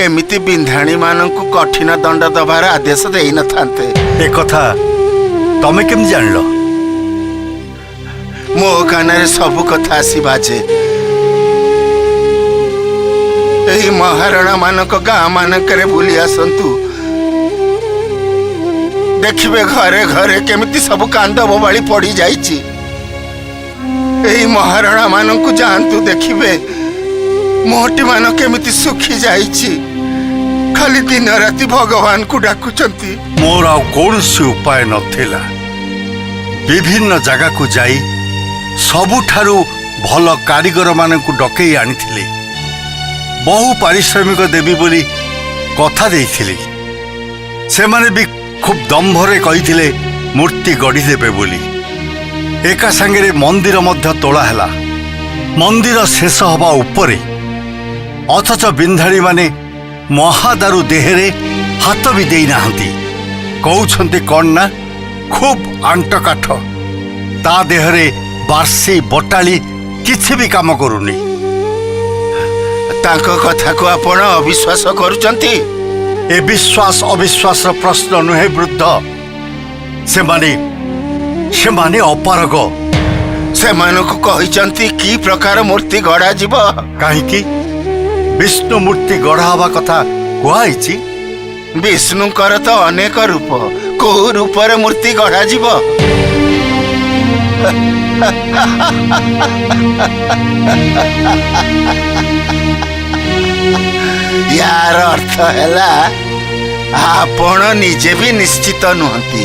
Speaker 4: ଏମିତି ବିନ୍ଧାଣୀ ମାନଙ୍କୁ କଠିନ ଦଣ୍ଡ ଦବାର ଆଦେଶ ଦେଇନଥାନ୍ତେ।
Speaker 2: ଏ କଥା ତମେ କେମିତି ଜାଣିଲ?
Speaker 4: ମୋ କାନରେ ସବୁ କଥା ଆସି ବାଜେ। ଏହି ମହାରଣା ମାନଙ୍କ ଗାଁ ମାନଙ୍କରେ ବୁଲି ଆସନ୍ତୁ, ଦେଖିବେ ଘରେ ଘରେ କେମିତି ସବୁ କାନ୍ଦ ବୋବାଳି ପଡି ଯାଇଛି। ଏହି ମହାରଣା ମାନଙ୍କୁ ଯାଆନ୍ତୁ, ଦେଖିବେ ମୋହଟି ମାନ କେମିତି ଶୁଖି ଯାଇଛି। ଖାଲି ଦିନ ରାତି ଭଗବାନଙ୍କୁ ଡାକୁଛନ୍ତି।
Speaker 2: ମୋର ଆଉ କୌଣସି ଉପାୟ ନଥିଲା। ବିଭିନ୍ନ ଜାଗାକୁ ଯାଇ ସବୁଠାରୁ ଭଲ କାରିଗର ମାନଙ୍କୁ ଡକେଇ ଆଣିଥିଲି। ବହୁ ପାରିଶ୍ରମିକ ଦେବି ବୋଲି କଥା ଦେଇଥିଲି। ସେମାନେ ବି ଖୁବ୍ ଦମ୍ଭରେ କହିଥିଲେ ମୂର୍ତ୍ତି ଗଢ଼ିଦେବେ ବୋଲି। ଏକା ସାଙ୍ଗରେ ମନ୍ଦିର ମଧ୍ୟ ତୋଳା ହେଲା। ମନ୍ଦିର ଶେଷ ହେବା ଉପରେ, ଅଥଚ ବିନ୍ଧାଣୀମାନେ ମହାଦାରୁ ଦେହରେ ହାତ ବି ଦେଇନାହାନ୍ତି। କହୁଛନ୍ତି କ'ଣ ନା ଖୁବ୍ ଆଣ୍ଟ କାଠ, ତା ଦେହରେ ବାର୍ଷି ବଟାଳି କିଛି ବି କାମ କରୁନି।
Speaker 4: ତାଙ୍କ କଥାକୁ ଆପଣ ଅବିଶ୍ୱାସ କରୁଛନ୍ତି?
Speaker 2: ଏ ବିଶ୍ୱାସ ଅବିଶ୍ୱାସର ପ୍ରଶ୍ନ ନୁହେଁ ବୃଦ୍ଧ। ସେମାନେ ଅପାରଗ।
Speaker 4: ସେମାନଙ୍କୁ କହିଛନ୍ତି କି ପ୍ରକାର ମୂର୍ତ୍ତି ଗଢ଼ାଯିବ?
Speaker 2: କାହିଁକି? ବିଷ୍ଣୁ ମୂର୍ତ୍ତି ଗଢ଼ା ହେବା କଥା କୁହାଯାଇଛି।
Speaker 4: ବିଷ୍ଣୁଙ୍କର ତ ଅନେକ ରୂପ, କୋଉ ରୂପରେ ମୂର୍ତ୍ତି ଗଢ଼ାଯିବ? ୟାର ଅର୍ଥ ହେଲା ଆପଣ ନିଜେ ବି ନିଶ୍ଚିତ ନୁହନ୍ତି,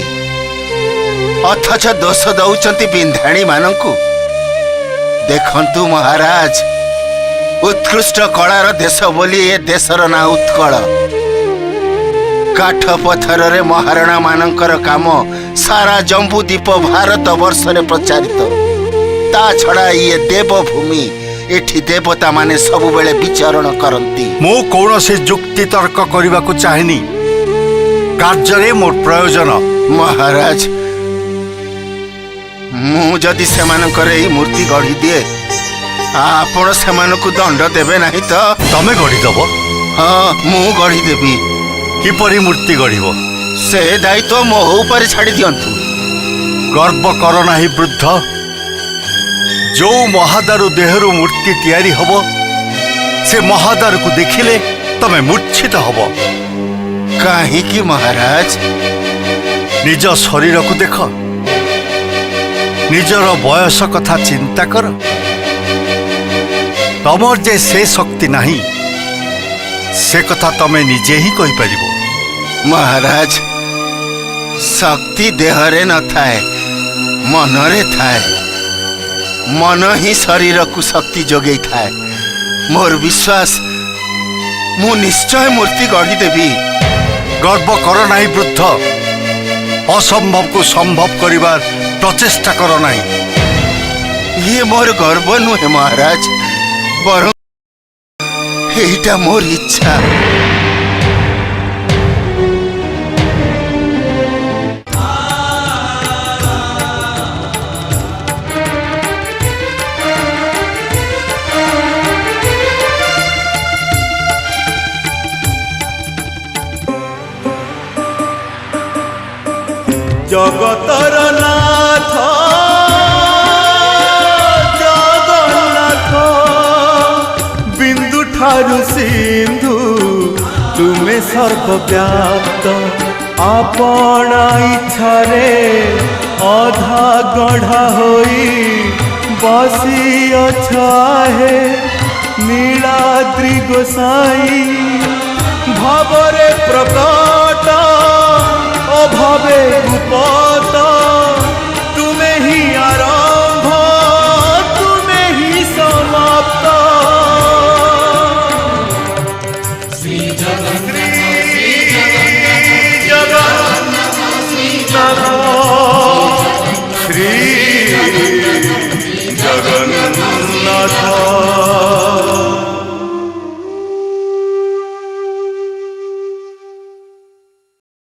Speaker 4: ଅଥଚ ଦୋଷ ଦଉଛନ୍ତି ବିନ୍ଧାଣୀ ମାନଙ୍କୁ। ଦେଖନ୍ତୁ ମହାରାଜ, ଉତ୍କୃଷ୍ଟ କଳାର ଦେଶ ବୋଲି ଏ ଦେଶର ନାଁ ଉତ୍କଳ। କାଠ ପଥରରେ ମହାରଣା ମାନଙ୍କର କାମ ସାରା ଜମ୍ବୁଦ୍ୱୀପ ଭାରତ ବର୍ଷରେ ପ୍ରଚାରିତ। ତା ଛଡ଼ା ଇଏ ଦେବଭୂମି, ଏଠି ଦେବତା ମାନେ ସବୁବେଳେ ବିଚରଣ କରନ୍ତି।
Speaker 2: ମୁଁ କୌଣସି ଯୁକ୍ତି ତର୍କ କରିବାକୁ ଚାହେଁନି। କାର୍ଯ୍ୟରେ ମୋର ପ୍ରୟୋଜନ।
Speaker 4: ମହାରାଜ, ମୁଁ ଯଦି ସେମାନଙ୍କର ଏହି ମୂର୍ତ୍ତି ଗଢ଼ି ଦିଏ, ଆପଣ ସେମାନଙ୍କୁ ଦଣ୍ଡ ଦେବେ ନାହିଁ ତ?
Speaker 2: ତମେ ଗଢ଼ିଦବ?
Speaker 4: ହଁ, ମୁଁ ଗଢ଼ିଦେବି।
Speaker 2: କିପରି ମୂର୍ତ୍ତି ଗଢ଼ିବ?
Speaker 4: ସେ ଦାୟିତ୍ୱ ମୋ ଉପରେ ଛାଡ଼ି ଦିଅନ୍ତୁ।
Speaker 2: ଗର୍ବ କର ନାହିଁ ବୃଦ୍ଧ। ଯୋଉ ମହାଦାରୁ ଦେହରୁ ମୂର୍ତ୍ତି ତିଆରି ହବ, ସେ ମହାଦାରୁକୁ ଦେଖିଲେ ତମେ ମୂର୍ଚ୍ଛିତ ହବ।
Speaker 4: କାହିଁକି ମହାରାଜ?
Speaker 2: ନିଜ ଶରୀରକୁ ଦେଖ, ନିଜର ବୟସ କଥା ଚିନ୍ତା କର। ତମର ଯେ ସେ ଶକ୍ତି ନାହିଁ, ସେ କଥା ତମେ ନିଜେ ହିଁ କହିପାରିବ।
Speaker 4: ମହାରାଜ, ଶକ୍ତି ଦେହରେ ନଥାଏ, ମନରେ ଥାଏ। ମନ ହିଁ ଶରୀରକୁ ଶକ୍ତି ଯୋଗେଇଥାଏ। ମୋର ବିଶ୍ୱାସ, ମୁଁ ନିଶ୍ଚୟ ମୂର୍ତ୍ତି ଗଢ଼ିଦେବି।
Speaker 2: ଗର୍ବ କର ନାହିଁ ବୃଦ୍ଧ। ଅସମ୍ଭବକୁ ସମ୍ଭବ କରିବାର ପ୍ରଚେଷ୍ଟା କର ନାହିଁ।
Speaker 4: ଇଏ ମୋର ଗର୍ବ ନୁହେଁ ମହାରାଜ, ବରଂ ଏଇଟା ମୋର ଇଚ୍ଛା।
Speaker 1: জগতর নাথ জগন্নাথ, বিন্দু ঠারু সিন্ধু তুমে সর্বব্যাপ্ত। আপনা ইচ্ছারে অধা গঢ়া হই বসি অছাহে নীলাদ্রি গোসাই। ভবরে প্রকট অভাবে গুপত ନାଥ